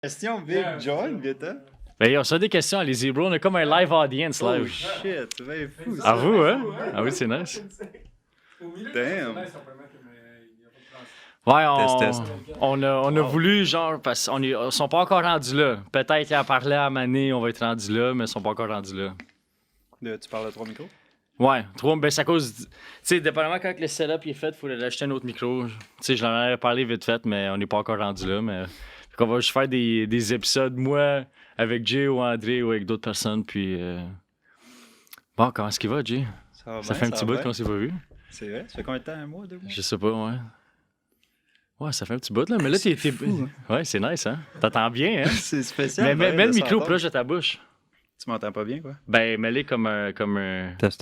Question Big John, vite, hein? Ben, on se fait des questions, allez-y, bro. On est comme un live audience, Oh live. shit, c'est bien fou À ça. vous, hein? Ah oui, c'est nice. Damn. Ouais, Test. on a voulu, genre, parce qu'ils sont pas encore rendus là. Peut-être qu'à parler à Mané, on va être rendus là, mais ils sont pas encore rendus là. Tu parles de 3 micros? Ouais, trop, ben c'est à cause. Tu sais, dépendamment quand le setup est fait, il faut aller acheter un autre micro. Tu sais, je l'en avais parlé vite fait, mais on n'est pas encore rendu là. Mais fait qu'on va juste faire des épisodes, moi, avec Jay ou André ou avec d'autres personnes. Puis. Bon, comment est-ce qu'il va, Jay? Ça fait un petit bout qu'on s'est pas vu. C'est vrai? Ça fait combien de temps? Un mois, 2 mois? Je sais pas, ouais. Ouais, ça fait un petit bout, là. Mais là, t'es. fou, Ouais, c'est nice, hein? T'entends bien, hein? C'est spécial. Mais mets le micro s'entendre. proche de ta bouche. Tu m'entends pas bien, quoi? Ben, mets-le comme un. Test.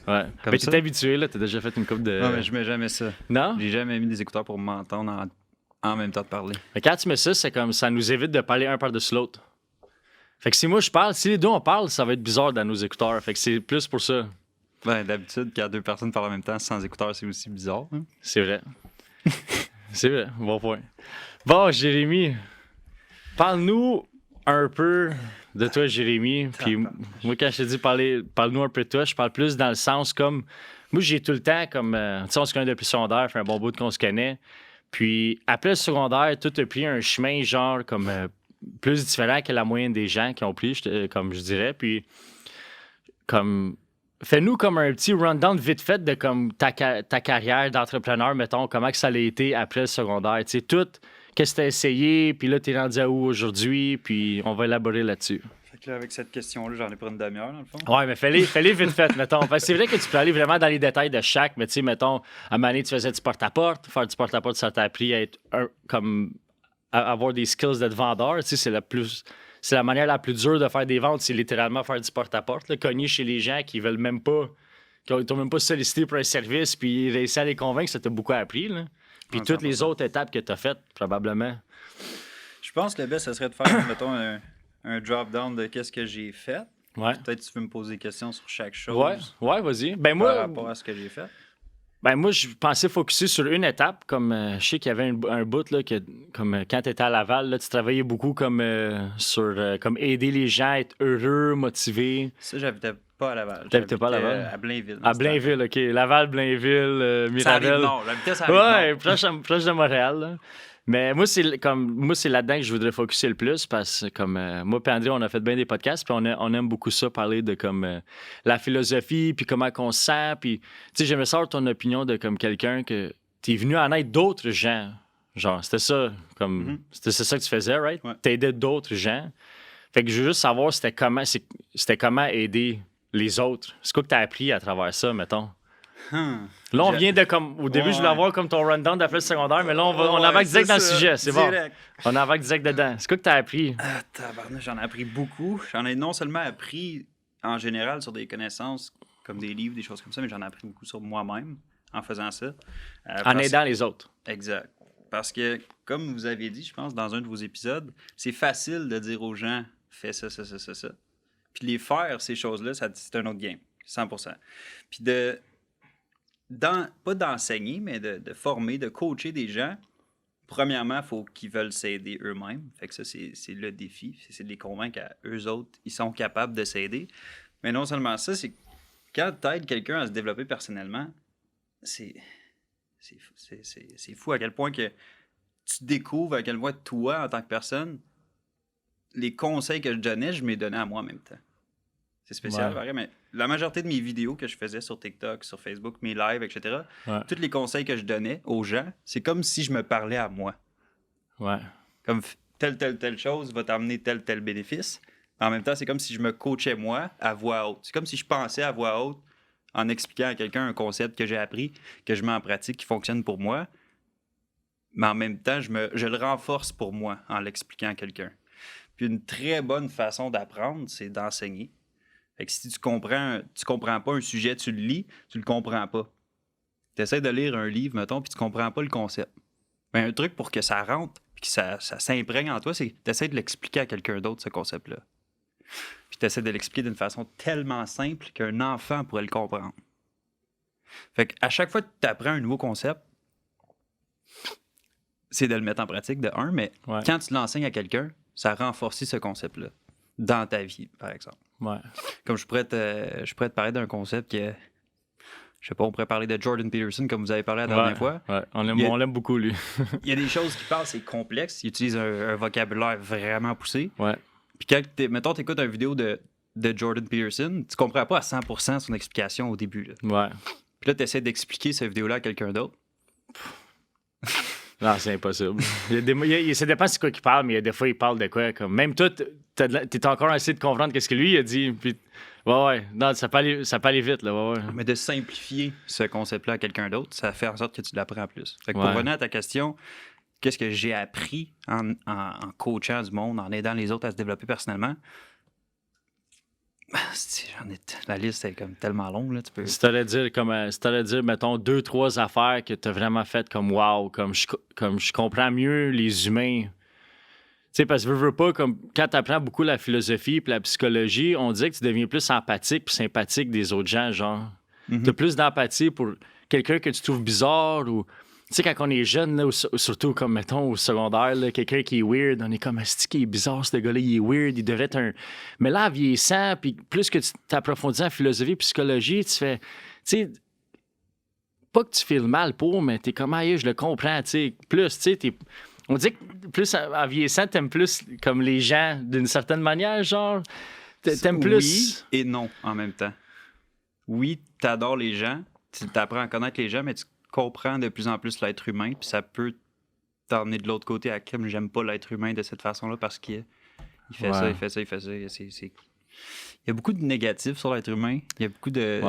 Ouais. Comme Ben, ça? t'es habitué, là. T'as déjà fait une couple de. Non, mais je mets jamais ça. Non? J'ai jamais mis des écouteurs pour m'entendre en même temps de parler. Mais quand tu mets ça, c'est comme ça nous évite de parler un par-dessus l'autre. Fait que si moi je parle, si les deux on parle, ça va être bizarre dans nos écouteurs. Fait que c'est plus pour ça. Ben, d'habitude, quand 2 personnes parlent en même temps sans écouteurs, c'est aussi bizarre. Hein? C'est vrai. C'est vrai, bon point. Bon, Jérémy, parle-nous un peu de toi, Jérémy. Puis moi, quand je te dis parle-nous un peu de toi, je parle plus dans le sens comme. Moi, j'ai tout le temps comme. Tu sais, on se connaît depuis le secondaire, fait un bon bout qu'on se connaît. Puis après le secondaire, tout a pris un chemin genre comme plus différent que la moyenne des gens qui ont pris, comme je dirais. Puis comme fais-nous comme un petit rundown vite fait de comme ta carrière d'entrepreneur, mettons, comment que ça a été après le secondaire. Tu sais, tout, qu'est-ce que tu as essayé, puis là, tu es rendu à où aujourd'hui, puis on va élaborer là-dessus. Fait que là, avec cette question-là, j'en ai pour une demi-heure, dans le fond. Ouais, mais fais-les vite fait, mettons. Parce que c'est vrai que tu peux aller vraiment dans les détails de chaque, mais tu sais, mettons, à un moment donné, tu faisais du porte-à-porte. Faire du porte-à-porte, ça t'a appris à être avoir des skills d'être vendeur. Tu sais, c'est la manière la plus dure de faire des ventes, c'est littéralement faire du porte-à-porte. Là, cogner chez les gens qui veulent même pas, qui t'ont même pas sollicité pour un service, puis réussir à les convaincre, ça t'a beaucoup appris. Là. Puis Ouais, toutes les 100%. autres étapes que tu as faites, probablement. Je pense que le best, ça serait de faire, mettons, un drop-down de qu'est-ce que j'ai fait. Ouais. Peut-être que tu veux me poser des questions sur chaque chose Ouais, vas-y. Ben par moi, rapport à ce que j'ai fait. Ben moi, je pensais focuser sur une étape, comme je sais qu'il y avait un bout, là, que, comme quand tu étais à Laval, là, tu travaillais beaucoup comme, sur comme aider les gens à être heureux, motivés. Ça, j'habitais pas à Laval. T'habitais pas à J'habitais Laval? À Blainville. À Blainville, OK. Laval, Blainville, Ça arrive Mirabel. nord. J'habitais ça arrive Ouais, proche de Montréal. Là. Mais moi, c'est là-dedans que je voudrais focuser le plus parce que comme moi et André, on a fait bien des podcasts, puis on aime beaucoup ça, parler de comme la philosophie, puis comment qu'on se sent, puis tu sais, j'aimerais savoir ton opinion de comme quelqu'un que t'es venu en aide d'autres gens. Genre, c'était ça, comme c'était ça que tu faisais, right? Ouais. T'aidais d'autres gens. Fait que je veux juste savoir c'était comment aider les autres. C'est quoi que t'as appris à travers ça, mettons? Là, on vient de comme. Au début, je voulais avoir comme ton rundown d'après le secondaire, mais là, on avance direct dans le sujet. C'est bon. On avance direct dedans. C'est quoi que t'as appris? Ah, tabarnouche, j'en ai appris beaucoup. J'en ai non seulement appris en général sur des connaissances comme des livres, des choses comme ça, mais j'en ai appris beaucoup sur moi-même en faisant ça. En aidant les autres. Exact. Parce que, comme vous avez dit, je pense, dans un de vos épisodes, c'est facile de dire aux gens « fais ça, ça, ça, ça, ça ». Puis les faire, ces choses-là, c'est un autre game, 100%. Puis pas d'enseigner, mais de former, de coacher des gens, premièrement, il faut qu'ils veulent s'aider eux-mêmes. Fait que ça, c'est le défi. C'est de les convaincre à eux autres, ils sont capables de s'aider. Mais non seulement ça, c'est quand tu aides quelqu'un à se développer personnellement, c'est fou à quel point que tu découvres à quel point toi, en tant que personne, les conseils que je donnais, je m'ai donné à moi en même temps. C'est spécial, Ouais. pareil, mais la majorité de mes vidéos que je faisais sur TikTok, sur Facebook, mes lives, etc., Ouais. tous les conseils que je donnais aux gens, c'est comme si je me parlais à moi. Ouais. Comme telle chose va t'amener tel bénéfice. En même temps, c'est comme si je me coachais moi à voix haute. C'est comme si je pensais à voix haute en expliquant à quelqu'un un concept que j'ai appris, que je mets en pratique, qui fonctionne pour moi. Mais en même temps, je le renforce pour moi en l'expliquant à quelqu'un. Puis une très bonne façon d'apprendre, c'est d'enseigner. Fait que si tu comprends pas un sujet, tu le lis, tu le comprends pas. Tu essaies de lire un livre, mettons, puis tu comprends pas le concept. Mais un truc pour que ça rentre, puis que ça s'imprègne en toi, c'est que tu essaies de l'expliquer à quelqu'un d'autre, ce concept-là. Puis tu essaies de l'expliquer d'une façon tellement simple qu'un enfant pourrait le comprendre. Fait qu'à chaque fois que tu apprends un nouveau concept, c'est de le mettre en pratique, de un, mais Ouais. quand tu l'enseignes à quelqu'un, ça renforce ce concept-là dans ta vie, par exemple. Ouais. Comme je pourrais te parler d'un concept qui est... Je sais pas, on pourrait parler de Jordan Peterson, comme vous avez parlé la dernière fois. Ouais. On l'aime beaucoup, lui. Il y a des choses qu'il parle, c'est complexe. Il utilise un vocabulaire vraiment poussé. Ouais. Puis quand, mettons, tu écoutes une vidéo de Jordan Peterson, tu comprends pas à 100% son explication au début. Là. Ouais. Puis là, tu essaies d'expliquer cette vidéo-là à quelqu'un d'autre. Non, c'est impossible. Ça dépend c'est quoi qu'il parle, mais il y a des fois, il parle de quoi. Comme, même toi, t'es encore essayé de comprendre qu'est-ce que lui a dit. Puis, ouais. Non, ça peut aller vite, là. Ouais. Mais de simplifier ce concept-là à quelqu'un d'autre, ça fait en sorte que tu l'apprends plus. Fait que pour revenir à ta question, qu'est-ce que j'ai appris en coachant du monde, en aidant les autres à se développer personnellement? La liste est comme tellement longue. Là, tu peux... Si t'allais dire, mettons, 2-3 affaires que t'as vraiment faites comme wow, comme je comprends mieux les humains. Tu sais, parce que veux pas, comme quand t'apprends beaucoup la philosophie et la psychologie, on dirait que tu deviens plus empathique puis sympathique des autres gens, genre. T'as plus d'empathie pour quelqu'un que tu trouves bizarre ou... Tu sais, quand on est jeune, là, surtout comme, mettons, au secondaire, là, quelqu'un qui est weird, on est comme, est-ce qu'il est bizarre, ce gars-là, il est weird, il devrait être un... Mais là, en vieillissant, puis plus que tu t'approfondis en philosophie, psychologie, tu fais... Tu sais, pas que tu fais le mal pour, mais t'es comme, je le comprends, tu sais. Plus, tu sais, on dit que plus en vieillissant, t'aimes plus comme les gens d'une certaine manière, genre. T'aimes plus... Oui et non en même temps. Oui, t'adores les gens, tu t'apprends à connaître les gens, mais tu comprends de plus en plus l'être humain, puis ça peut t'emmener de l'autre côté à comme j'aime pas l'être humain de cette façon-là parce qu'il fait ça, il fait ça, il fait ça. Il y a beaucoup de négatifs sur l'être humain. Il y a beaucoup de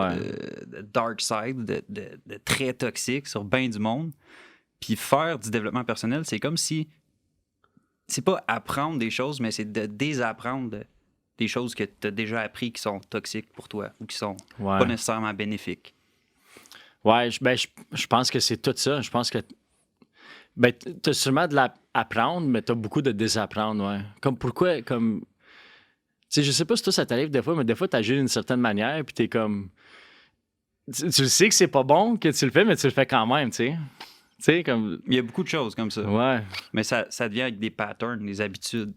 dark side, de traits toxiques sur bien du monde. Puis faire du développement personnel, c'est comme si... C'est pas apprendre des choses, mais c'est de désapprendre des choses que tu as déjà appris qui sont toxiques pour toi ou qui sont pas nécessairement bénéfiques. Ouais, je pense que c'est tout ça. Je pense que tu as sûrement de l'apprendre, mais tu as beaucoup de désapprendre, ouais. Comme pourquoi, comme... Tu sais, je sais pas si toi, ça t'arrive des fois, mais des fois, tu agis d'une certaine manière, puis t'es comme... Tu le sais que c'est pas bon que tu le fais, mais tu le fais quand même, tu sais. Tu sais, comme... Il y a beaucoup de choses comme ça. Ouais. Mais ça devient avec des patterns, des habitudes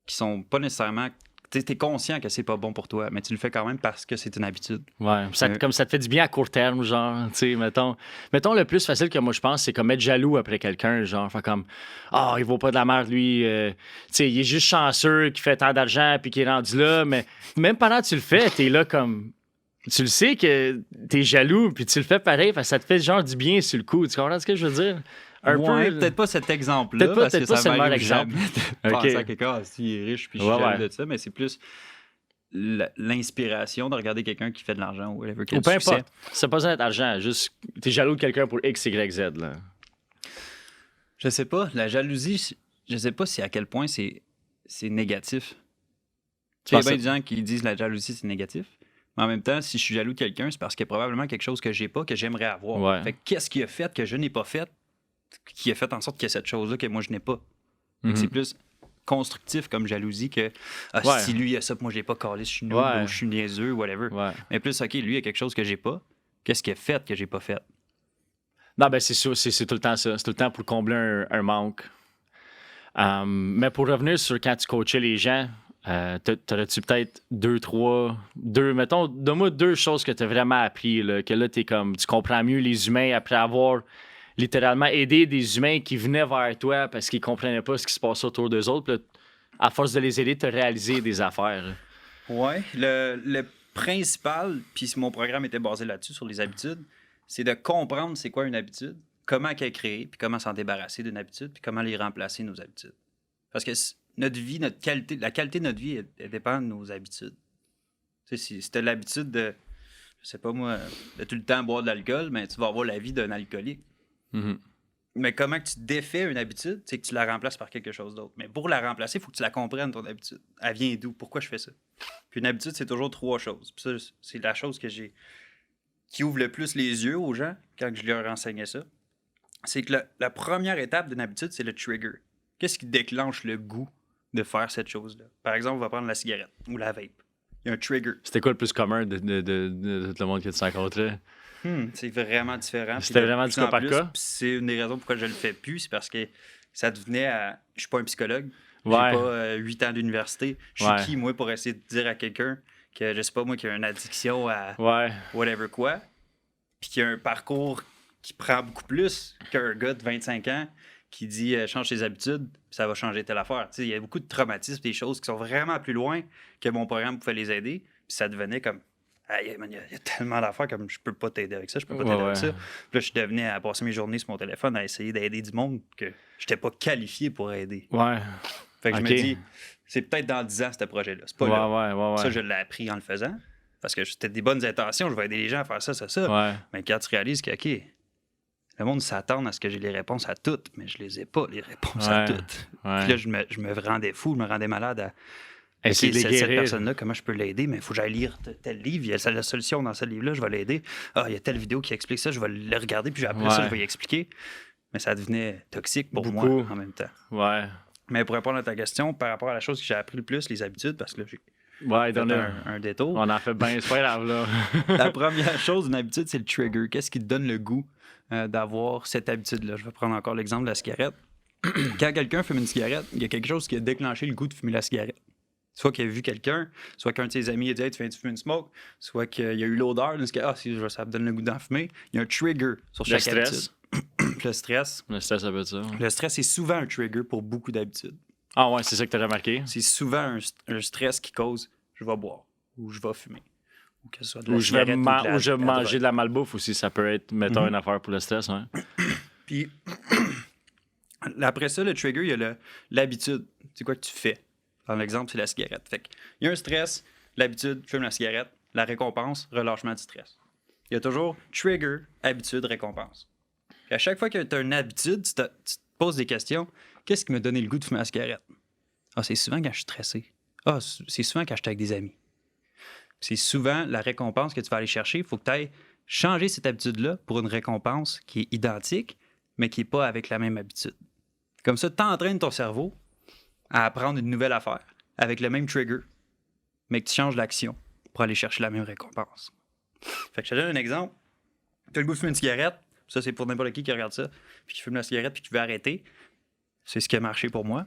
qui sont pas nécessairement... Tu es conscient que c'est pas bon pour toi, mais tu le fais quand même parce que c'est une habitude. Ouais, comme ça te fait du bien à court terme, genre, tu sais, mettons le plus facile que moi je pense, c'est comme être jaloux après quelqu'un, genre, faire comme, il vaut pas de la merde, lui, tu sais, il est juste chanceux, qu'il fait tant d'argent, puis qu'il est rendu là, mais même pendant que tu le fais, t'es là comme, tu le sais que t'es jaloux, puis tu le fais pareil, parce que ça te fait genre du bien sur le coup, tu comprends ce que je veux dire? Peut-être pas cet exemple-là, parce que ça m'arrive jamais de penser à quelqu'un s'il est riche puis je suis jaloux de ça, mais c'est plus l'inspiration de regarder quelqu'un qui fait de l'argent ou whatever, qui a du succès. Importe. C'est pas besoin d'argent, juste t'es jaloux de quelqu'un pour X, Y, Z, là. Je sais pas, la jalousie, je sais pas si à quel point c'est négatif. Il y a bien des gens qui disent que la jalousie, c'est négatif. Mais en même temps, si je suis jaloux de quelqu'un, c'est parce qu'il y a probablement quelque chose que j'ai pas, que j'aimerais avoir. Ouais. Fait que qu'est-ce qu'il a fait que je n'ai pas fait, qui a fait en sorte qu'il y a cette chose-là que moi, je n'ai pas. C'est plus constructif comme jalousie que si lui, il a ça, moi, je l'ai pas calé, je suis nul ou je suis niaiseux, whatever. Ouais. Mais plus, OK, lui, il a quelque chose que j'ai pas. Qu'est-ce qu'il a fait que j'ai pas fait? Non, ben c'est sûr, c'est tout le temps ça. C'est tout le temps pour combler un manque. Mais pour revenir sur quand tu coachais les gens, t'aurais-tu peut-être mettons, donne-moi 2 choses que tu as vraiment appris, là, que là, tu comprends mieux les humains après avoir littéralement aidé des humains qui venaient vers toi parce qu'ils comprenaient pas ce qui se passait autour d'eux autres. Puis là, à force de les aider, tu as réalisé des affaires. Oui, le principal, puis mon programme était basé là-dessus, sur les habitudes, c'est de comprendre c'est quoi une habitude, comment qu'elle est créée, puis comment s'en débarrasser d'une habitude, puis comment les remplacer, nos habitudes. Parce que notre vie, la qualité de notre vie, elle dépend de nos habitudes. Tu sais, si tu as l'habitude de, je sais pas moi, de tout le temps boire de l'alcool, mais tu vas avoir la vie d'un alcoolique. Mm-hmm. Mais comment que tu défais une habitude, c'est que tu la remplaces par quelque chose d'autre. Mais pour la remplacer, il faut que tu la comprennes, ton habitude. Elle vient d'où? Pourquoi je fais ça? Puis une habitude, c'est toujours 3 choses. Puis ça, c'est la chose qui ouvre le plus les yeux aux gens quand je leur enseignais ça. C'est que la première étape d'une habitude, c'est le trigger. Qu'est-ce qui déclenche le goût de faire cette chose-là? Par exemple, on va prendre la cigarette ou la vape. Il y a un trigger. C'était quoi le plus commun de tout le monde que tu rencontrais? C'est vraiment différent. C'était vraiment du cas par cas? C'est une des raisons pourquoi je le fais plus, c'est parce que ça devenait à... Je suis pas un psychologue. J'ai pas 8 ans d'université. Je suis Ouais. qui, moi, pour essayer de dire à quelqu'un que, je sais pas, moi, qui a une addiction à Ouais. whatever quoi, puis qui a un parcours qui prend beaucoup plus qu'un gars de 25 ans qui dit change tes habitudes, puis ça va changer telle affaire. Tu sais, il y a beaucoup de traumatismes, des choses qui sont vraiment plus loin que mon programme pouvait les aider, puis ça devenait comme aïe, man, il y a tellement d'affaires comme je peux pas t'aider avec ça, je peux pas t'aider avec ça. Puis là, je devenais à passer mes journées sur mon téléphone à essayer d'aider du monde que j'étais pas qualifié pour aider. Ouais. Fait que je me dis, c'est peut-être dans 10 ans, ce projet-là. C'est pas là. Ouais. Ça, je l'ai appris en le faisant. Parce que c'était des bonnes intentions, je vais aider les gens à faire ça. Ouais. Mais quand tu réalises que, OK, le monde s'attend à ce que j'ai les réponses à toutes, mais je les ai pas, les réponses à toutes. Ouais. Puis là, je me rendais fou, je me rendais malade à Essayer de les cette guérir. personne-là, comment je peux l'aider? Mais il faut que j'aille lire tel livre. Il y a la solution dans ce livre-là, je vais l'aider. Ah, il y a telle vidéo qui explique ça, je vais le regarder, puis après ça, je vais y expliquer. Mais ça devenait toxique pour moi en même temps. Ouais. Mais pour répondre à ta question, par rapport à la chose que j'ai appris le plus, les habitudes, parce que là, j'ai fait un détour. On en fait bien, c'est pas grave, là. La première chose d'une habitude, c'est le trigger. Qu'est-ce qui te donne le goût d'avoir cette habitude-là? Je vais prendre encore l'exemple de la cigarette. Quand quelqu'un fume une cigarette, il y a quelque chose qui a déclenché le goût de fumer la cigarette. Soit qu'il a vu quelqu'un, soit qu'un de ses amis a dit hey, tu viens de fumer une smoke, soit qu'il y a eu l'odeur, ça me donne le goût d'en fumer. Il y a un trigger sur chaque habitude. Le stress. Le stress, ça peut être ça. Le stress est souvent un trigger pour beaucoup d'habitudes. Ah ouais, c'est ça que tu as remarqué? C'est souvent un stress qui cause je vais boire ou je vais fumer. Ou que ce soit de la Ou je vais manger de la la malbouffe aussi, ça peut être, mettons, une affaire pour le stress. Ouais. Puis après ça, le trigger, il y a l'habitude. C'est quoi que tu fais? Dans l'exemple, c'est la cigarette. Fait il y a un stress, l'habitude, fume la cigarette, la récompense, relâchement du stress. Il y a toujours trigger, habitude, récompense. Puis à chaque fois que tu as une habitude, tu te poses des questions. Qu'est-ce qui m'a donné le goût de fumer la cigarette? Ah, c'est souvent quand je suis stressé. Ah, c'est souvent quand je suis avec des amis. C'est souvent la récompense que tu vas aller chercher. Il faut que tu ailles changer cette habitude-là pour une récompense qui est identique, mais qui n'est pas avec la même habitude. Comme ça, tu entraînes ton cerveau à apprendre une nouvelle affaire avec le même trigger, mais que tu changes l'action pour aller chercher la même récompense. Fait que je te donne un exemple. Tu as le goût de fumer une cigarette. Ça, c'est pour n'importe qui regarde ça, puis qui fume la cigarette, puis qui veut arrêter. C'est ce qui a marché pour moi.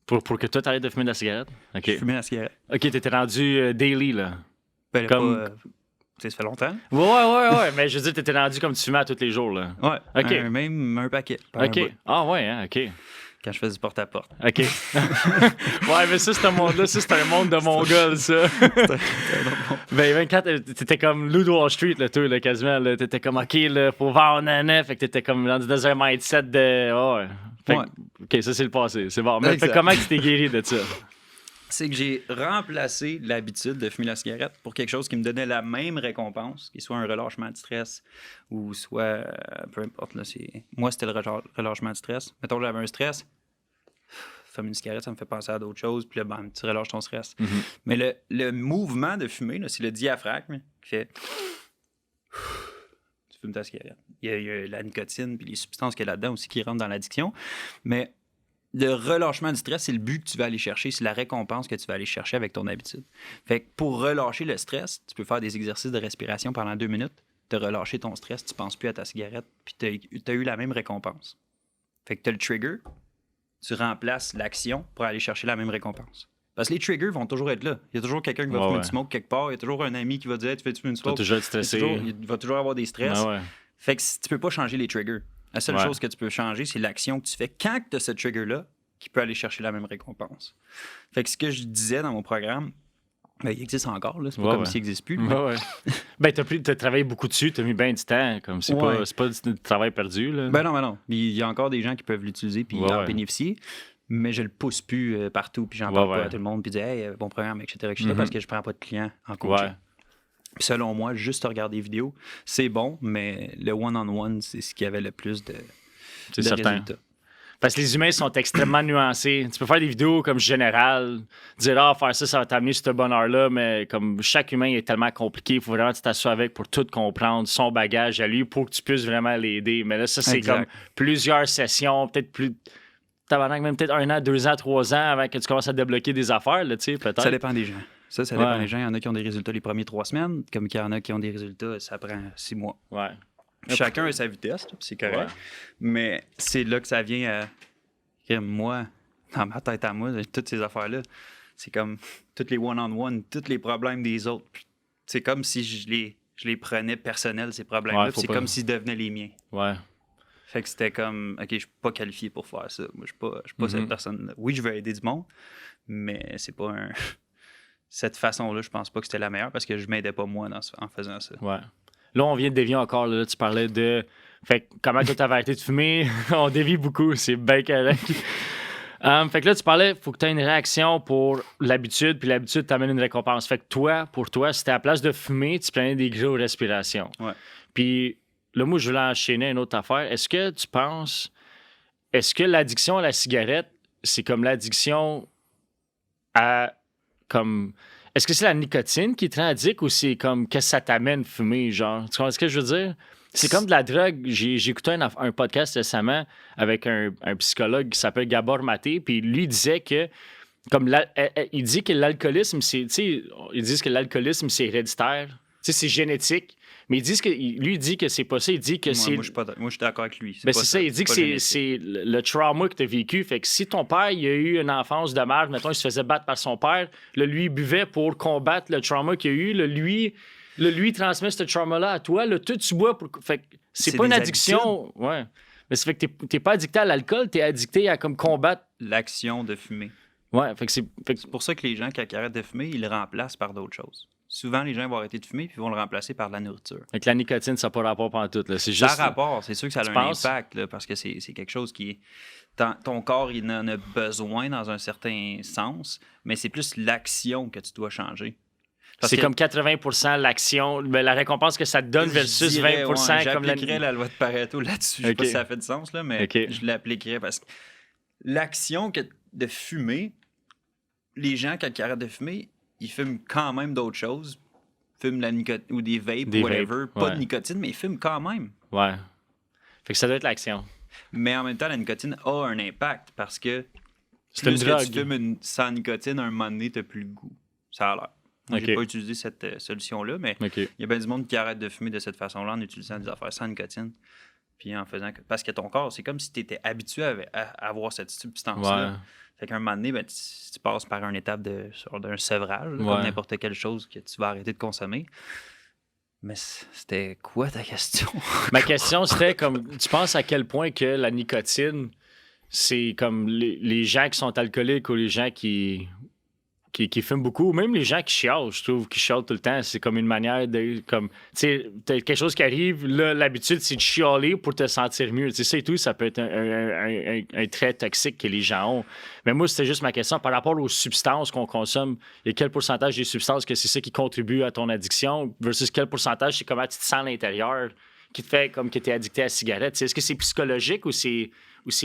Pour que toi, t'arrêtes de fumer de la cigarette? OK. Je fumais la cigarette. OK, t'étais rendu daily, là. Ben, Comme... pas, ça fait longtemps. Ouais. Mais je veux dire, t'étais rendu comme tu fumais à tous les jours, là. Ouais. OK. Même un paquet. OK. Ah ouais, hein, OK. Quand je fais du porte-à-porte. OK. Ouais, mais ça, c'est un monde-là. Ça, c'est un monde de Mongols, ça. Ben, 24, t'étais comme Loup de Wall Street, là, toi, là, quasiment. Là. T'étais comme, OK, là, faut vendre nana. Fait que t'étais comme dans un mindset de... Oh, ouais. Fait que, OK, ça, c'est le passé. C'est bon. Mais fait, comment tu t'es guéri de ça? C'est que j'ai remplacé l'habitude de fumer la cigarette pour quelque chose qui me donnait la même récompense, qui soit un relâchement de stress ou soit, peu importe, là, moi, c'était le relâchement de stress. Mettons, j'avais un stress, fumer une cigarette, ça me fait penser à d'autres choses, puis là, bam, tu relâches ton stress. Mm-hmm. Mais le mouvement de fumer, là, c'est le diaphragme qui fait... Tu fumes ta cigarette. Il y a la nicotine puis les substances qu'il y a là-dedans aussi qui rentrent dans l'addiction, mais... Le relâchement du stress, c'est le but que tu vas aller chercher, c'est la récompense que tu vas aller chercher avec ton habitude. Fait que pour relâcher le stress, tu peux faire des exercices de respiration pendant 2 minutes, te relâcher ton stress, tu penses plus à ta cigarette, puis tu as eu la même récompense. Fait que tu as le trigger, tu remplaces l'action pour aller chercher la même récompense. Parce que les triggers vont toujours être là. Il y a toujours quelqu'un qui va fumer une smoke quelque part, il y a toujours un ami qui va dire hey, tu fais fumer une smoke. Tu vas toujours être stressé. Il va toujours avoir des stress. Ouais. Fait que tu peux pas changer les triggers. La seule chose que tu peux changer, c'est l'action que tu fais quand tu as ce trigger-là qui peut aller chercher la même récompense. Fait que ce que je disais dans mon programme, ben, il existe encore, là. C'est pas comme s'il n'existe plus. Ouais. Ben, t'as travaillé beaucoup dessus, t'as mis bien du temps. Comme c'est pas du travail perdu. Là. Ben non. Il y a encore des gens qui peuvent l'utiliser puis en bénéficier. Mais je le pousse plus partout puis j'en parle pas à tout le monde puis dis hey, bon programme, etc. parce que je prends pas de clients en coaching. Selon moi, juste regarder des vidéos, c'est bon, mais le one-on-one, c'est ce qui avait le plus de résultats. Parce que les humains sont extrêmement nuancés. Tu peux faire des vidéos comme générales, dire faire ça va t'amener ce bonheur-là, mais comme chaque humain est tellement compliqué, il faut vraiment que tu t'assoies avec pour tout comprendre, son bagage à lui, pour que tu puisses vraiment l'aider. Mais là, ça, c'est comme plusieurs sessions, peut-être plus... Tabarnak, même peut-être 1 an, 2 ans, 3 ans avant que tu commences à débloquer des affaires, là, tu sais, peut-être. Ça dépend des gens. Ça dépend des gens. Il y en a qui ont des résultats les premiers 3 semaines, comme il y en a qui ont des résultats, ça prend 6 mois. Ouais. Chacun a sa vitesse, c'est correct. Mais c'est là que ça vient à... Moi, dans ma tête à moi, toutes ces affaires-là, c'est comme tous les one-on-one, tous les problèmes des autres. Puis c'est comme si je les prenais personnels, ces problèmes-là. Ouais, puis c'est pas- comme s'ils devenaient les miens. Ouais. Fait que c'était comme, OK, je suis pas qualifié pour faire ça. Moi, je suis pas cette personne-là. Oui, je veux aider du monde, mais c'est pas un... Cette façon-là, je pense pas que c'était la meilleure parce que je m'aidais pas moi en faisant ça. Ouais. Là, on vient de dévier encore. Là, tu parlais de. Fait que comment tu avais arrêté de fumer? On dévie beaucoup, c'est bien correct. Fait que là, tu parlais, faut que tu aies une réaction pour l'habitude, puis l'habitude t'amène une récompense. Fait que toi, pour toi, si t'es à la place de fumer, tu prenais des grosses respirations. Ouais. Puis là, moi, je voulais enchaîner une autre affaire. Est-ce que l'addiction à la cigarette, c'est comme l'addiction à. Comme. Est-ce que c'est la nicotine qui te rend addict ou c'est comme qu'est-ce que ça t'amène fumer, genre? Tu comprends ce que je veux dire? C'est comme de la drogue. J'ai écouté un podcast récemment avec un psychologue qui s'appelle Gabor Maté, puis lui disait que il dit que l'alcoolisme, c'est, tu sais, ils disent que l'alcoolisme, c'est héréditaire. Tu sais, c'est génétique. Mais lui, il dit que c'est pas ça. Il dit que c'est. Moi, je suis d'accord avec lui. Ben, c'est ça. Il dit que c'est le trauma que tu as vécu. Fait que si ton père, il a eu une enfance de merde, mettons, il se faisait battre par son père, lui, il buvait pour combattre le trauma qu'il a eu, lui, il transmet ce trauma-là à toi, toi, tu bois pour. Fait que c'est pas une addiction. Habitudes. Ouais. Mais ça fait que t'es pas addicté à l'alcool, t'es addicté à comme combattre. L'action de fumer. Ouais, fait que c'est. C'est pour ça que les gens, quand ils arrêtent de fumer, ils le remplacent par d'autres choses. Souvent, les gens vont arrêter de fumer puis vont le remplacer par de la nourriture. Avec la nicotine, ça n'a pas rapport pantoute. Là. C'est Ça juste. a rapport, c'est sûr que ça a Tu un penses? impact là, parce que c'est quelque chose qui est. Ton corps, il en a besoin dans un certain sens, mais c'est plus l'action que tu dois changer. Parce C'est que comme 80% l'action, la récompense que ça te donne je versus dirais, 20% comme j'appliquerais la loi de Pareto là-dessus. Je sais pas Ok. si ça fait du sens, là, mais Ok. je l'appliquerais parce que l'action de fumer, les gens, quand ils arrêtent de fumer, ils fument quand même d'autres choses. Ils fument la nicotine ou des vapes, Des whatever. vapes, Pas ouais. de nicotine, mais ils fument quand même. Ouais. Fait que ça doit être l'action. Mais en même temps, la nicotine a un impact parce que C'est une plus que drogue. tu fumes sans nicotine, à un moment donné, t'as plus le goût. Ça a l'air. Moi, Ok. j'ai pas utilisé cette solution-là, mais OK. il y a bien du monde qui arrête de fumer de cette façon-là en utilisant des affaires sans nicotine. Puis en faisant. Parce que ton corps, c'est comme si tu étais habitué à avoir cette substance-là. Ouais. Fait qu'à un moment donné, ben, tu passes par une étape d'un sevrage, là, Ouais. comme n'importe quelle chose que tu vas arrêter de consommer. Mais c'était quoi ta question? Ma question, c'était comme, tu penses à quel point que la nicotine, c'est comme les gens qui sont alcooliques ou les gens qui fument beaucoup, même les gens qui chialent, je trouve, qui chialent tout le temps, c'est comme une manière de, comme, tu sais, t'as quelque chose qui arrive, là, l'habitude, c'est de chialer pour te sentir mieux. Tu sais, ça et tout, ça peut être un trait toxique que les gens ont. Mais moi, c'était juste ma question, par rapport aux substances qu'on consomme, il y a quel pourcentage des substances que c'est ça qui contribue à ton addiction versus quel pourcentage c'est comment tu te sens à l'intérieur qui te fait comme que tu es addicté à la cigarette. Tu sais, est-ce que c'est psychologique ou c'est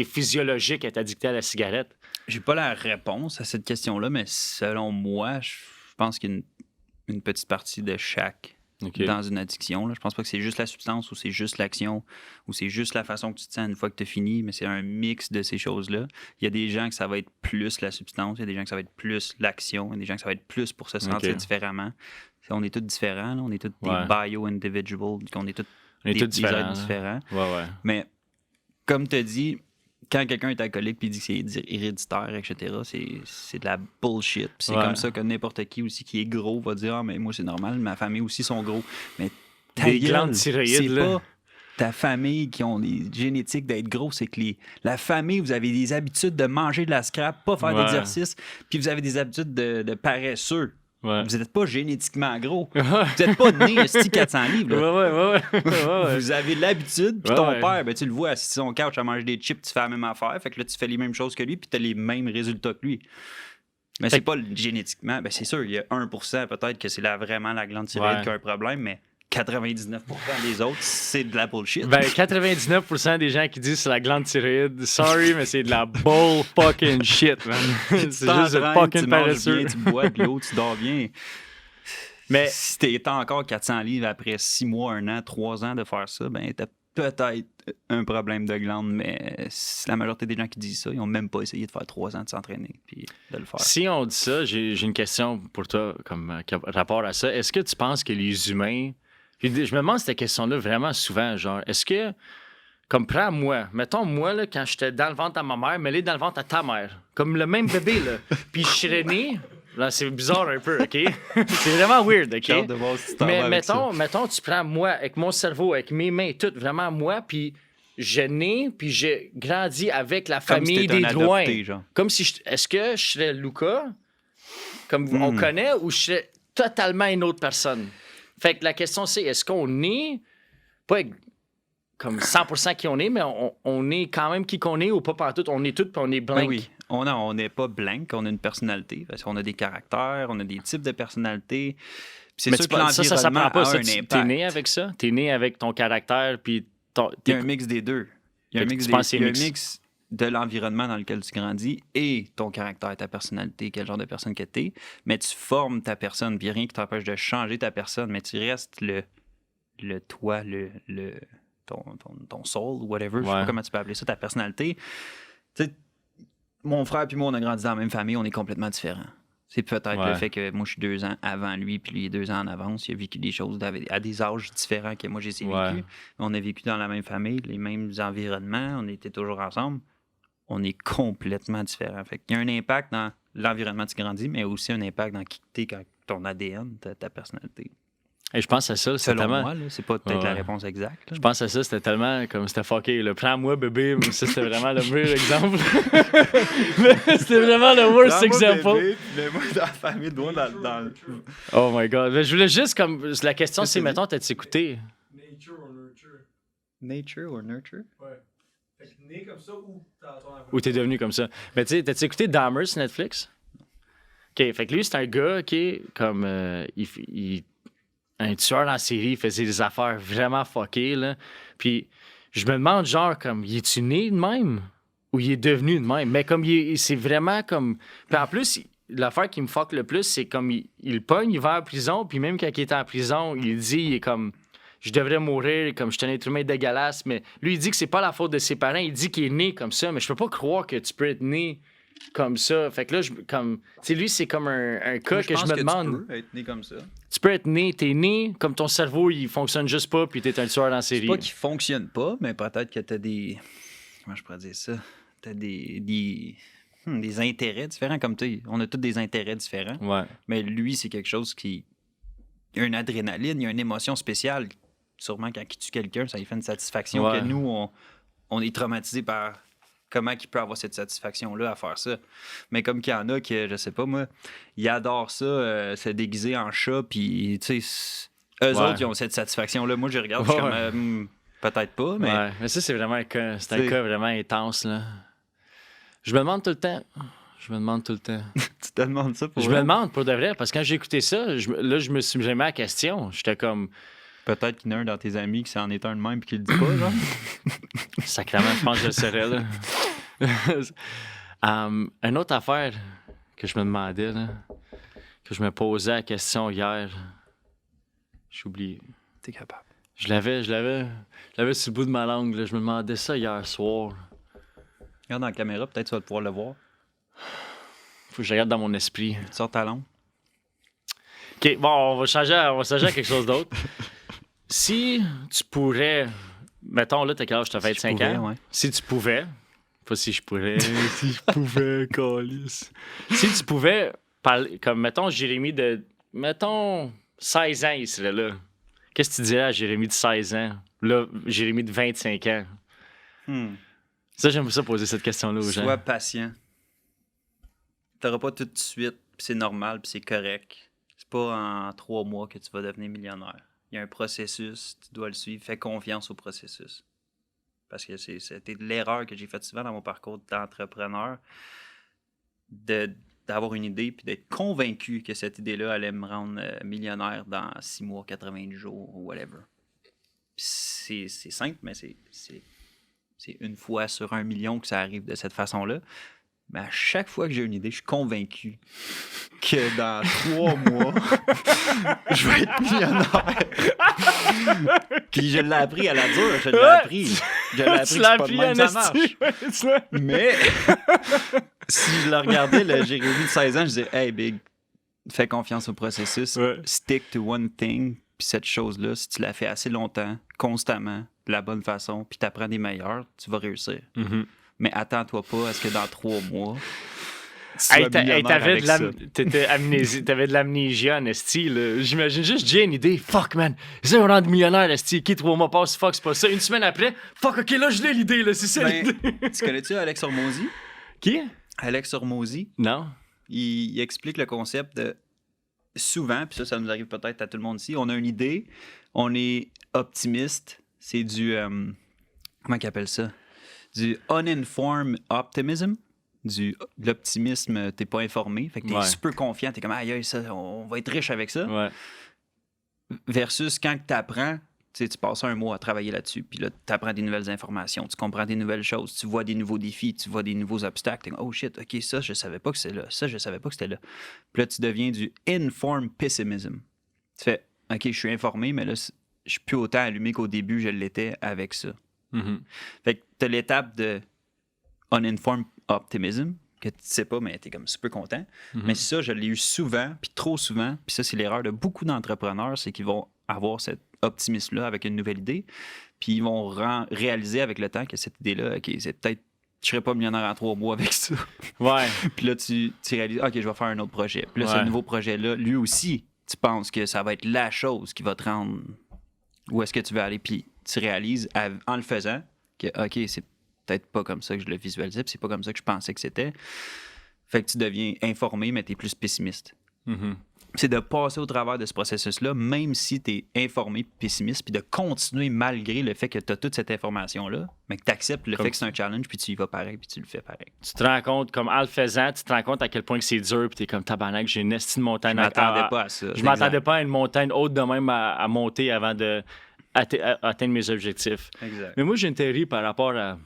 physiologique être addicté à la cigarette? J'ai pas la réponse à cette question-là, mais selon moi, je pense qu'il y a une petite partie de chaque dans une addiction. Là. Je pense pas que c'est juste la substance ou c'est juste l'action ou c'est juste la façon que tu te sens une fois que tu as fini, mais c'est un mix de ces choses-là. Il y a des gens que ça va être plus la substance, il y a des gens que ça va être plus l'action, il y a des gens que ça va être plus pour se sentir différemment. On est tous différents, là. On est tous des bio-individuals, on est tous des petits êtres différents. Ouais. Mais comme tu as dit, quand quelqu'un est alcoolique et dit que c'est héréditaire, etc., c'est de la bullshit. Puis c'est comme ça que n'importe qui aussi qui est gros va dire « Ah, mais moi, c'est normal, ma famille aussi sont gros. » Mais des glandes thyroïdes, c'est pas ta famille qui ont des génétiques d'être gros, c'est que la famille, vous avez des habitudes de manger de la scrap, pas faire d'exercice, puis vous avez des habitudes de paresseux. Ouais. Vous n'êtes pas génétiquement gros. Vous n'êtes pas né 400 livres. Là. Ouais. Vous avez l'habitude, puis ton père, ben, tu le vois assis sur son couch à manger des chips, tu fais la même affaire. Fait que là, tu fais les mêmes choses que lui, puis tu as les mêmes résultats que lui. Mais c'est pas génétiquement. Ben, c'est sûr, il y a 1% peut-être que c'est vraiment la glande thyroïde qui a un problème, mais 99% des autres, c'est de la bullshit. Ben, 99% des gens qui disent c'est la glande thyroïde, sorry, mais c'est de la bull fucking shit, man. C'est juste de fucking paresseux. Tu bois de l'eau, tu dors bien. Mais si t'es encore 400 livres après 6 mois, 1 an, 3 ans de faire ça, ben t'as peut-être un problème de glande, mais la majorité des gens qui disent ça, ils n'ont même pas essayé de faire 3 ans de s'entraîner puis de le faire. Si on dit ça, j'ai une question pour toi comme rapport à ça. Est-ce que tu penses que les humains... Je me demande cette question-là vraiment souvent, genre, est-ce que comme prends-moi. Mettons, moi, là, quand j'étais dans le ventre à ma mère, mets-les dans le ventre à ta mère. Comme le même bébé, là. Puis je serais né... Là, c'est bizarre un peu, OK? C'est vraiment weird, OK? J'ai hâte de voir si tu t'en vas Mais avec ça. mettons, tu prends moi, avec mon cerveau, avec mes mains, tout, vraiment moi, puis j'ai né, puis j'ai grandi avec la Comme si famille t'étais des un Drouin. adopté, genre. Comme si est-ce que je serais Luca, comme on connaît, ou je serais totalement une autre personne? Fait que la question, c'est est-ce qu'on est, pas comme 100% qui on est, mais on est quand même qui qu'on est ou pas partout? On est tout, puis on est blanc. Ben oui, on n'est pas blank, on a une personnalité, parce qu'on a des caractères, on a des types de personnalités. Puis c'est Mais sûr que ça l'environnement prend pas a ça. un T'es impact. né avec ça? T'es né avec ton caractère, puis Il y a un mix des deux. Il y a un Fait que mix, tu penses que c'est il y a un mix. mix de l'environnement dans lequel tu grandis et ton caractère, ta personnalité, quel genre de personne que tu es. Mais tu formes ta personne, puis rien qui t'empêche de changer ta personne, mais tu restes le toi, ton soul, whatever, je sais Ouais. pas comment tu peux appeler ça, ta personnalité. Tu sais, mon frère puis moi, on a grandi dans la même famille, on est complètement différents. C'est peut-être Ouais. le fait que moi, je suis 2 ans avant lui, puis lui est 2 ans en avance. Il a vécu des choses à des âges différents que moi, j'ai vécu. Ouais. On a vécu dans la même famille, les mêmes environnements, on était toujours ensemble. On est complètement différents. Fait qu'il y a un impact dans l'environnement où tu grandis, mais aussi un impact dans qui tu es, ton ADN, ta personnalité. Et je pense à ça, c'est Selon tellement... moi, là, c'est pas peut-être Ouais. la réponse exacte. là. Je pense à ça, c'était tellement comme c'était fucké. Là. Prends-moi, bébé, mais ça, c'était vraiment le meilleur exemple. C'était vraiment le worst example. Mais moi, dans la famille, dans le... Oh my god. Mais je voulais juste comme. La question, Qu'est-ce c'est que mettons, t'as-tu écouté? Nature or nurture? Nature or nurture? Ouais. Fait que né comme ça ou t'as ton Ou t'es devenu comme ça? Mais tu sais, t'as-tu écouté Dahmer sur Netflix? OK, fait que lui, c'est un gars, OK, comme. Un tueur en série, il faisait des affaires vraiment fuckées, là. Puis je me demande, genre, comme, il est-tu né de même? Ou il est devenu de même? Mais comme, c'est vraiment comme... Puis en plus, l'affaire qui me fuck le plus, c'est comme, il pogne, il va en prison, puis même quand il est en prison, il dit, il est comme... Je devrais mourir, comme je suis un être humain dégueulasse, mais lui, il dit que c'est pas la faute de ses parents, il dit qu'il est né comme ça, mais je peux pas croire que tu peux être né comme ça. Fait que là, tu sais, lui, c'est comme un cas Moi, que je me demande... Tu peux être né comme ça. Tu peux être né, t'es né, comme ton cerveau, il fonctionne juste pas, puis t'es un tueur en C'est série. pas qu'il fonctionne pas, mais peut-être que t'as des... Comment je pourrais dire ça? T'as des intérêts différents, comme tu on a tous des intérêts différents. Ouais. Mais lui, c'est quelque chose qui... Il y a une adrénaline, il y a une émotion spéciale. Sûrement, quand il tue quelqu'un, ça lui fait une satisfaction Ouais. que nous, on est traumatisés par comment il peut avoir cette satisfaction-là à faire ça. Mais comme qu'il y en a que, je sais pas, moi, ils adorent ça, se déguiser en chat, puis, tu sais, eux Ouais. autres, ils ont cette satisfaction-là. Moi, je regarde, Ouais. je suis comme, peut-être pas, mais... Ouais. Mais ça, c'est vraiment un cas. C'est un C'est- cas vraiment intense, là. Je me demande tout le temps. Tu te demandes ça pour Je me demande pour de vrai, parce que quand j'ai écouté ça, je me suis jamais la question. J'étais comme, Peut-être qu'il y en a un dans tes amis qui s'en est un de même et qui le dit pas, genre. sacrément, je pense que je le serais, là. Une autre affaire que je me demandais, là, que je me posais la question hier, j'ai oublié. T'es capable. Je l'avais sur le bout de ma langue, là. Je me demandais ça hier soir. Regarde dans la caméra, peut-être tu vas pouvoir le voir. Faut que je regarde dans mon esprit. Tu sors ta langue. OK, bon, on va changer à quelque chose d'autre. Si tu pourrais... Mettons, là, t'as quel âge? T'as 25 pouvais, ans? ouais. Si tu pouvais... Pas si je pourrais. Si je pouvais, câlisse. Si tu pouvais parler... Comme, mettons, Jérémy de... Mettons, 16 ans, il serait là. Qu'est-ce que tu dirais à Jérémy de 16 ans? Là, Jérémy de 25 ans. Ça, j'aime ça poser cette question-là aux gens. Sois patient. T'auras pas tout de suite, puis c'est normal, puis c'est correct. C'est pas en 3 mois que tu vas devenir millionnaire. Il y a un processus, tu dois le suivre. Fais confiance au processus. Parce que c'était l'erreur que j'ai faite souvent dans mon parcours d'entrepreneur, d'avoir une idée puis d'être convaincu que cette idée-là allait me rendre millionnaire dans 6 mois, 90 jours ou whatever. Puis c'est simple, mais c'est une fois sur 1 million que ça arrive de cette façon-là. Mais à chaque fois que j'ai une idée, je suis convaincu que dans 3 mois, je vais être millionnaire. Puis je l'ai appris à la dure, je l'ai appris. Je l'ai appris Tu que l'as c'est pas de appris même, en ça marche. esti. Ouais, Mais si je le regardais, le Jérémy de 16 ans, je disais, hey, big, fais confiance au processus, Ouais. stick to one thing, puis cette chose-là, si tu la fais assez longtemps, constamment, de la bonne façon, puis tu apprends des meilleurs, tu vas réussir. Mhm. Mais attends-toi pas à ce que dans 3 mois, tu Hey, sois millionnaire t'avais avec de ça. t'avais de l'amnésie en esti, là. J'imagine juste, j'ai une idée. Fuck, man. C'est un rang de millionnaire, esti. Qui 3 mois passe, fuck, c'est pas ça. Une semaine après, fuck, ok, là, je l'ai l'idée, là. C'est ça Ben, l'idée. tu connais-tu Alex Hormozy? Qui? Alex Hormozy, Non. il explique le concept de souvent, puis ça nous arrive peut-être à tout le monde ici, on a une idée, on est optimiste, c'est du, comment qu'il appelle ça? Du uninformed optimism, de l'optimisme, t'es pas informé, fait que t'es Ouais. super confiant, t'es comme, aïe, aïe, ça, on va être riche avec ça. Ouais. Versus quand tu apprends, tu passes un mois à travailler là-dessus, puis là, tu apprends des nouvelles informations, tu comprends des nouvelles choses, tu vois des nouveaux défis, tu vois des nouveaux obstacles. T'es comme, oh shit, ok, ça, je savais pas que c'était là. Ça, je savais pas que c'était là. Puis là, tu deviens du informed pessimism. Tu fais, ok, je suis informé, mais là, je suis plus autant allumé qu'au début, je l'étais avec ça. Mhm. Fait que tu as l'étape de uninformed optimism, que tu sais pas, mais tu es comme super content. Mhm. Mais ça, je l'ai eu souvent, puis trop souvent. Puis ça, c'est l'erreur de beaucoup d'entrepreneurs, c'est qu'ils vont avoir cet optimisme-là avec une nouvelle idée, puis ils vont réaliser avec le temps que cette idée-là, OK, c'est peut-être, je serais pas millionnaire en 3 mois avec ça. Ouais. Puis là, tu réalises, OK, je vais faire un autre projet. Puis là, Ouais. ce nouveau projet-là, lui aussi, tu penses que ça va être la chose qui va te rendre où est-ce que tu veux aller. Puis tu réalises en le faisant que, OK, c'est peut-être pas comme ça que je le visualisais, puis c'est pas comme ça que je pensais que c'était. Fait que tu deviens informé, mais tu es plus pessimiste. Mhm. C'est de passer au travers de ce processus-là, même si tu es informé, pessimiste, puis de continuer malgré le fait que tu as toute cette information-là, mais que tu acceptes le Comme fait que c'est un challenge, puis tu y vas pareil, puis tu le fais pareil. Tu te rends compte, comme en le faisant, tu te rends compte à quel point que c'est dur, puis t'es comme tabarnak, j'ai une esti de montagne. Je m'attendais pas à ça. Je m'attendais pas à une montagne haute de même à monter avant de atteindre mes objectifs. Exact. Mais moi, j'ai une théorie par rapport à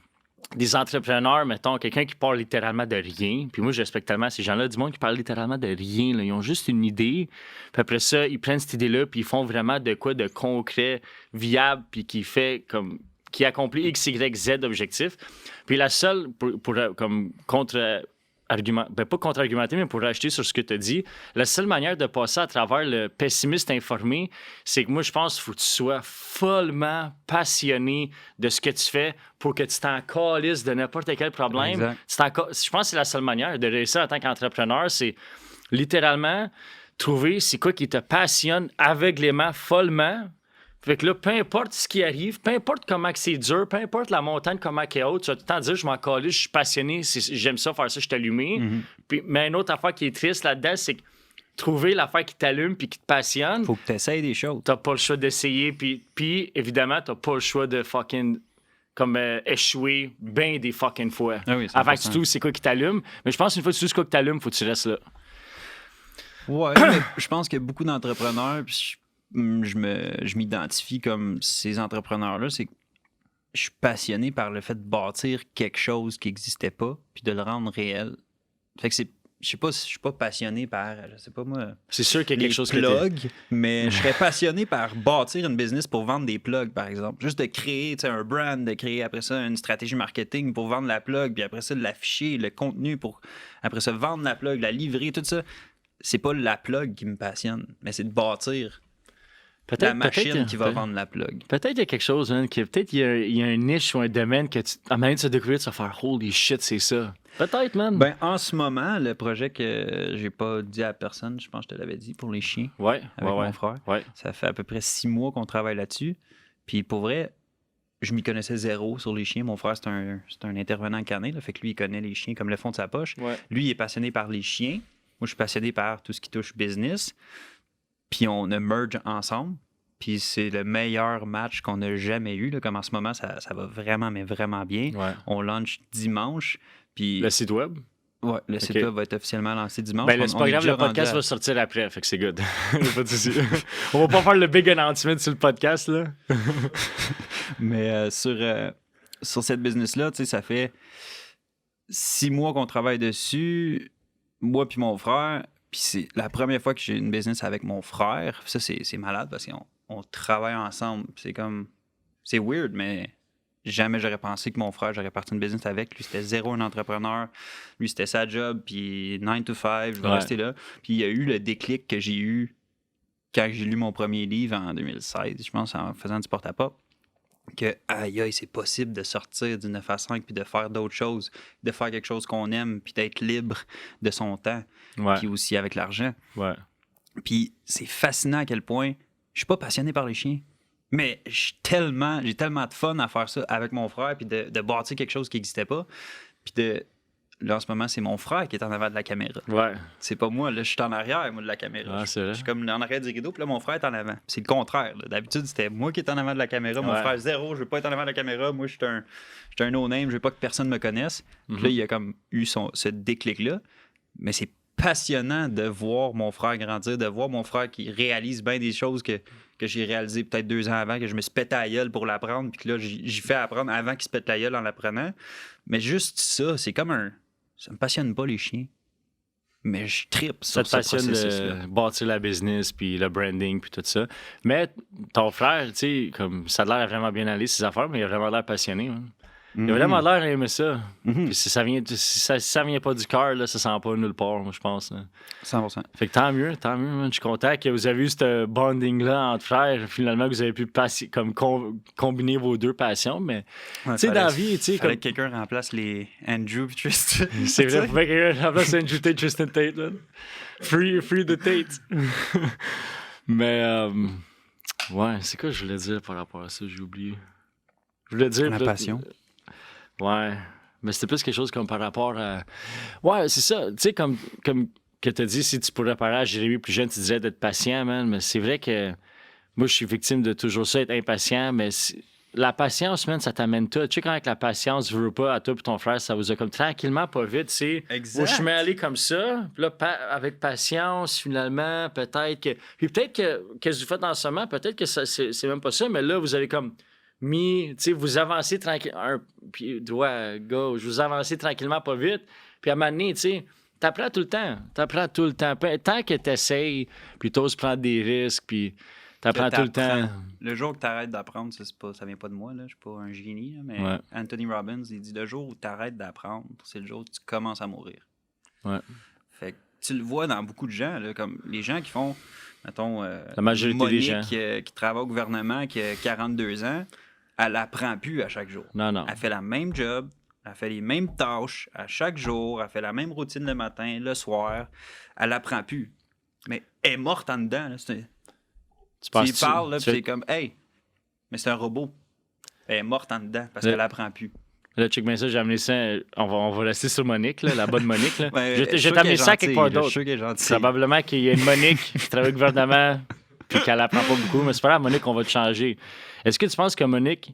des entrepreneurs, mettons, quelqu'un qui parle littéralement de rien. Puis moi, je respecte tellement ces gens-là, du monde qui parle littéralement de rien. Là. Ils ont juste une idée. Puis après ça, ils prennent cette idée-là, puis ils font vraiment de quoi de concret, viable, puis qui accomplit X, Y, Z objectifs. Puis la seule, comme contre-argument, ben pas contre-argumenter, mais pour rajouter sur ce que tu as dit, la seule manière de passer à travers le pessimiste informé, c'est que moi, je pense qu'il faut que tu sois follement passionné de ce que tu fais pour que tu t'en calisses de n'importe quel problème. Exact. Je pense que c'est la seule manière de réussir en tant qu'entrepreneur, c'est littéralement trouver c'est quoi qui te passionne aveuglément, follement. Fait que là, peu importe ce qui arrive, peu importe comment que c'est dur, peu importe la montagne, comment elle est haute, tu vas tout le temps dire, je m'en calisse, je suis passionné, j'aime ça, faire ça, je suis allumé. Puis, mais une autre affaire qui est triste là-dedans, c'est que trouver l'affaire qui t'allume puis qui te passionne, Faut que tu essayes des choses. t'as pas le choix d'essayer. Puis évidemment, t'as pas le choix de fucking comme échouer bien des fucking fois. Ah oui, 100%. Avant que tu trouves c'est quoi qui t'allume. Mais je pense qu'une fois que tu trouves c'est quoi qui t'allume, faut que tu restes là. Ouais, mais je pense que beaucoup d'entrepreneurs, puis je m'identifie comme ces entrepreneurs-là, c'est que je suis passionné par le fait de bâtir quelque chose qui n'existait pas, puis de le rendre réel. Fait que je sais pas si je suis pas passionné par, je sais pas moi, C'est sûr qu'il y a les quelque chose que plugs, mais je serais passionné par bâtir une business pour vendre des plugs, par exemple. Juste de créer un brand, de créer après ça une stratégie marketing pour vendre la plug, puis après ça de l'afficher, le contenu pour après ça vendre la plug, la livrer, tout ça. C'est pas la plug qui me passionne, mais c'est de bâtir la machine qui va vendre la plug. Peut-être qu'il y a quelque chose, hein, peut-être il y a un niche ou un domaine que à un moment donné, tu vas découvrir, tu vas faire holy shit, c'est ça. Peut-être, man. Ben, en ce moment, le projet que j'ai pas dit à personne, je pense que je te l'avais dit, pour les chiens, Ouais, avec ouais, mon frère. ouais. Ça fait à peu près 6 mois qu'on travaille là-dessus. Puis pour vrai, je m'y connaissais zéro sur les chiens. Mon frère, c'est un intervenant canin, là, fait que lui, il connaît les chiens comme le fond de sa poche. Ouais. Lui, il est passionné par les chiens. Moi, je suis passionné par tout ce qui touche business. Puis on a merge ensemble. Puis c'est le meilleur match qu'on a jamais eu. Là. Comme en ce moment, ça va vraiment, mais vraiment bien. Ouais. On launch dimanche. Puis Le site web? ouais, le site Ok. web va être officiellement lancé dimanche. Ben, là, c'est pas est grave, déjà le podcast rendu va sortir après, fait que c'est good. Pas de souci. On va pas faire le big announcement sur le podcast, là. Mais sur cette business-là, tu sais, ça fait 6 mois qu'on travaille dessus, moi puis mon frère. Puis c'est la première fois que j'ai une business avec mon frère. Ça, c'est malade parce qu'on travaille ensemble. C'est comme... C'est weird, mais jamais j'aurais pensé que mon frère, j'aurais parti une business avec. Lui, c'était zéro un entrepreneur. Lui, c'était sa job, puis 9 to 5, je vais Ouais. rester là. Puis il y a eu le déclic que j'ai eu quand j'ai lu mon premier livre en 2016, je pense, en faisant du porte-à-porte. que, aïe, aïe, c'est possible de sortir du 9 à 5 puis de faire d'autres choses, de faire quelque chose qu'on aime puis d'être libre de son temps, Ouais. puis aussi avec l'argent. Ouais. Puis c'est fascinant à quel point je suis pas passionné par les chiens, mais j'ai tellement de fun à faire ça avec mon frère puis de bâtir quelque chose qui n'existait pas. Puis là, en ce moment, c'est mon frère qui est en avant de la caméra. Ouais. C'est pas moi, là, je suis en arrière, moi, de la caméra. Ah, c'est vrai. Je suis comme en arrière du rideau, puis là, mon frère est en avant. Puis c'est le contraire. Là. D'habitude, c'était moi qui est en avant de la caméra. Mon Ouais. frère, zéro, je veux pas être en avant de la caméra. Moi, je suis un no-name, je veux pas que personne me connaisse. Puis là, il a comme eu ce déclic-là. Mais c'est passionnant de voir mon frère grandir, de voir mon frère qui réalise bien des choses que j'ai réalisées peut-être 2 ans avant, que je me suis pété la gueule pour l'apprendre, puis que là, j'y fais apprendre avant qu'il se pète la gueule en l'apprenant. Mais juste ça, c'est comme un... Ça me passionne pas, les chiens. Mais je trippe Ça sur te ce passionne processus-là. de bâtir la business, puis le branding, puis tout ça. Mais ton frère, tu sais, comme ça a l'air vraiment bien aller, ses affaires, mais il a vraiment l'air passionné. Hein. Il a vraiment l'air d'aimer ça. Puis si ça vient pas du cœur, là, ça sent pas nulle part, moi, je pense. Là. 100%. Fait que tant mieux, man. Je suis content que vous avez eu ce bonding-là entre frères. Finalement, que vous avez pu comme combiner vos deux passions. Mais, Ouais, tu sais, dans la vie, tu sais, fallait comme. que quelqu'un remplace les Andrew et Tristan. C'est vrai, faut que quelqu'un remplace Andrew Tate, Tristan Tate, là. Free the Tate. Mais, ouais, c'est quoi que je voulais dire par rapport à ça? J'ai oublié. Je voulais dire. La passion. Ouais. Mais c'était plus quelque chose comme par rapport à. Ouais, c'est ça. Tu sais, comme que tu as dit, si tu pourrais parler à Jérémy plus jeune, tu dirais d'être patient, man. Mais c'est vrai que moi, je suis victime de toujours ça, être impatient. Mais la patience, man, ça t'amène tout. Tu sais, quand avec la patience, tu veux pas, à toi et ton frère, ça vous a comme tranquillement, pas vite, tu sais. Exact. Moi, je suis allé comme ça. Puis là, avec patience, finalement, peut-être que. Puis peut-être que qu'est-ce que vous faites en ce moment, peut-être que c'est même pas ça, mais là, vous avez comme. Tu sais, vous avancez tranquillement. Puis, doigt gauche, vous avancez tranquillement, pas vite. Puis à un moment donné, tu sais, t'apprends tout le temps. Tant que t'essayes, puis t'oses prendre des risques, puis t'apprends tout le temps. Le jour que tu arrêtes d'apprendre, ça vient pas de moi, là, je suis pas un génie, là, mais Ouais. Anthony Robbins, il dit le jour où tu arrêtes d'apprendre, c'est le jour où tu commences à mourir. Ouais. Fait que tu le vois dans beaucoup de gens, là, comme les gens qui font, mettons, La majorité Monique, des gens. qui travaille au gouvernement, qui a 42 ans, elle apprend plus à chaque jour. Non. Elle fait la même job, elle fait les mêmes tâches à chaque jour, elle fait la même routine le matin, le soir, elle apprend plus. Mais elle est morte en dedans, là, tu y parles, là, puis c'est comme, hey, mais c'est un robot. Elle est morte en dedans parce qu'elle apprend plus. Là, check bien ça, j'ai amené ça. On va laisser sur Monique, là, la bonne Monique. Là. Ouais, je suis vais t'amener sûr ça qu'elle est quelque part gentille, là, je d'autre. suis sûr qu'elle est gentille. Probablement qu'il y a une Monique qui travaille au gouvernement puis qu'elle apprend pas beaucoup. Mais c'est pas grave, Monique, on va te changer. Est-ce que tu penses que Monique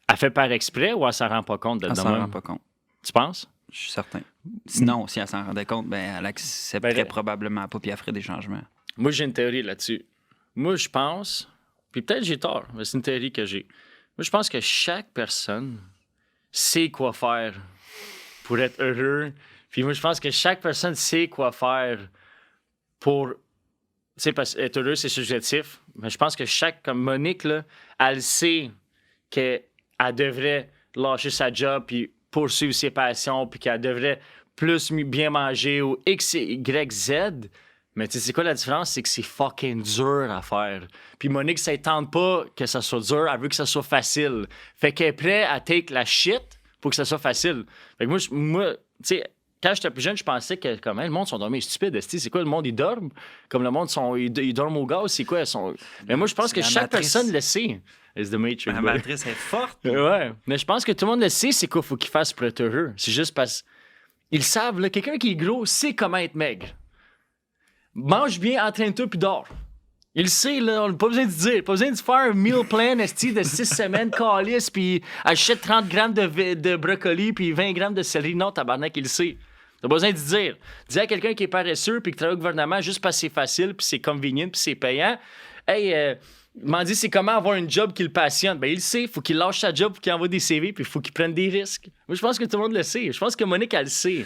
a fait par exprès ou elle s'en rend pas compte d'être Elle de s'en même? rend pas compte. Tu penses? Je suis certain. Sinon, si elle s'en rendait compte, ben, elle accepterait Ben, probablement pas puis elle ferait des changements. Moi, j'ai une théorie là-dessus. Moi, je pense, puis peut-être j'ai tort, mais c'est une théorie que j'ai. Moi, je pense que chaque personne sait quoi faire pour être heureux. Puis moi, je pense que chaque personne sait quoi faire pour... Tu sais, parce qu'être heureux, c'est subjectif. Mais je pense que comme Monique, là, elle sait qu'elle devrait lâcher sa job puis poursuivre ses passions puis qu'elle devrait plus bien manger ou X, Y, Z. Mais tu sais, c'est quoi la différence? C'est que c'est fucking dur à faire. Puis Monique, ça ne tente pas que ça soit dur, elle veut que ça soit facile. Fait qu'elle est prête à take la shit pour que ça soit facile. Fait que moi tu sais, quand j'étais plus jeune, je pensais que comme le monde sont dormis stupides. C'est quoi, le monde, ils dorment? Comme le monde, ils dorment au gaz, c'est quoi? Mais moi, je pense que C'est la chaque matrice. personne le sait. It's the Matrix. La boy. matrice est forte. Ouais, mais je pense que tout le monde le sait, c'est quoi faut qu'il fasse pour être heureux. C'est juste parce ils savent, là, quelqu'un qui est gros sait comment être maigre. Mange bien, entraîne-toi, puis dors. Il le sait, là, on n'a pas besoin de dire. Pas besoin de faire un meal plan esti, de 6 semaines, calice, puis achète 30 grammes de brocoli, puis 20 grammes de céleri. Non, tabarnak, il le sait. T'as pas besoin de dire. Dis à quelqu'un qui est paresseux, puis qui travaille au gouvernement juste parce que c'est facile, puis c'est convenient, puis c'est payant. Hey, m'en dit, c'est comment avoir un job qui le passionne. Ben, il le sait. Faut qu'il lâche sa job, faut qu'il envoie des CV, puis il faut qu'il prenne des risques. Moi, je pense que tout le monde le sait. Je pense que Monique, elle le sait.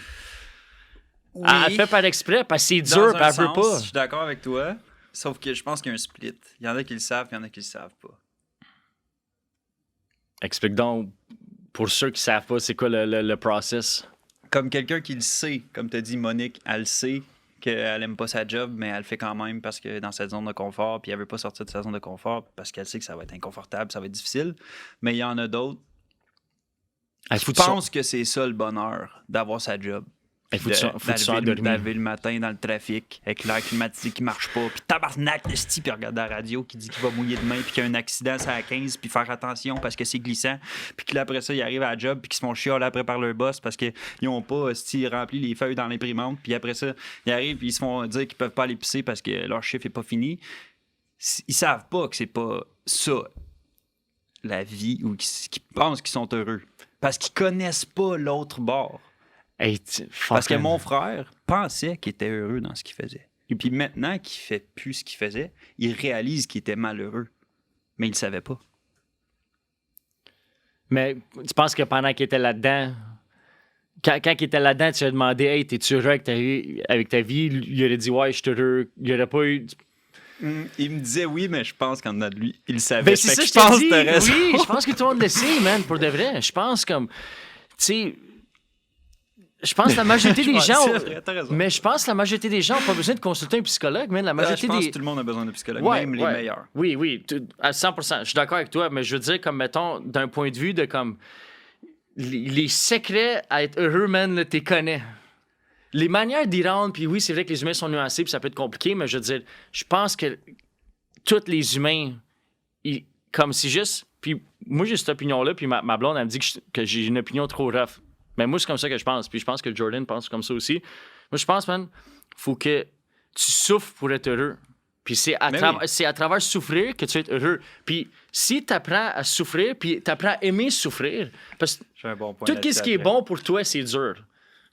Oui, Elle fait par exprès, parce que c'est dans dur, un puis elle veut sens, pas. je suis d'accord avec toi. Sauf que je pense qu'il y a un split. Il y en a qui le savent, il y en a qui le savent pas. Explique donc, pour ceux qui savent pas, c'est quoi le process? Comme quelqu'un qui le sait, comme tu as dit, Monique, elle le sait qu'elle aime pas sa job, mais elle le fait quand même parce que dans sa zone de confort, puis elle veut pas sortir de sa zone de confort parce qu'elle sait que ça va être inconfortable, ça va être difficile. Mais il y en a d'autres. Je pense que c'est ça le bonheur, d'avoir sa job. Faut que D'arriver le matin dans le trafic avec l'air climatisé qui marche pas, puis tabarnak de sti, puis regarder la radio qui dit qu'il va mouiller demain, puis qu'il y a un accident c'est à 15, puis faire attention parce que c'est glissant, puis que là, après ça, ils arrivent à la job, puis qu'ils se font chialer après par leur boss parce qu'ils ont pas rempli les feuilles dans l'imprimante, puis après ça, ils arrivent, puis ils se font dire qu'ils peuvent pas aller pisser parce que leur chiffre est pas fini. Ils savent pas que c'est pas ça, la vie, ou qu'ils pensent qu'ils sont heureux. Parce qu'ils connaissent pas l'autre bord. Hey, Parce que mon frère pensait qu'il était heureux dans ce qu'il faisait. Et puis maintenant qu'il fait plus ce qu'il faisait, il réalise qu'il était malheureux. Mais il le savait pas. Mais tu penses que pendant qu'il était là-dedans, quand il était là-dedans, tu lui as demandé, hey, t'es-tu heureux avec ta vie? Il aurait dit, ouais, je suis heureux. Il aurait pas eu. Il me disait oui, mais je pense qu'en dedans de lui, il le savait. Ben, c'est ça, je pense que t'as raison. Oui, je pense que tout le monde le sait, man, pour de vrai. Je pense comme. Tu sais. Je pense que la majorité des gens. Mais je pense que la majorité des gens n'ont pas besoin de consulter un psychologue, man. La majorité je pense que tout le monde a besoin d'un psychologue, même les meilleurs. Oui, à 100%. Je suis d'accord avec toi, mais je veux dire, comme, mettons, d'un point de vue de comme. Les secrets à être heureux, man, là, t'es connais. Les manières d'y rendre, puis oui, c'est vrai que les humains sont nuancés, puis ça peut être compliqué, mais je veux dire, je pense que tous les humains, comme c'est juste. Puis moi, j'ai cette opinion-là, puis ma blonde, elle me dit que j'ai une opinion trop rough. Mais moi, c'est comme ça que je pense. Puis je pense que Jordan pense comme ça aussi. Moi, je pense, man, faut que tu souffres pour être heureux. Puis c'est à travers souffrir que tu vas être heureux. Puis si tu apprends à souffrir, puis tu apprends à aimer souffrir, parce que tout ce qui est bon pour toi, c'est dur.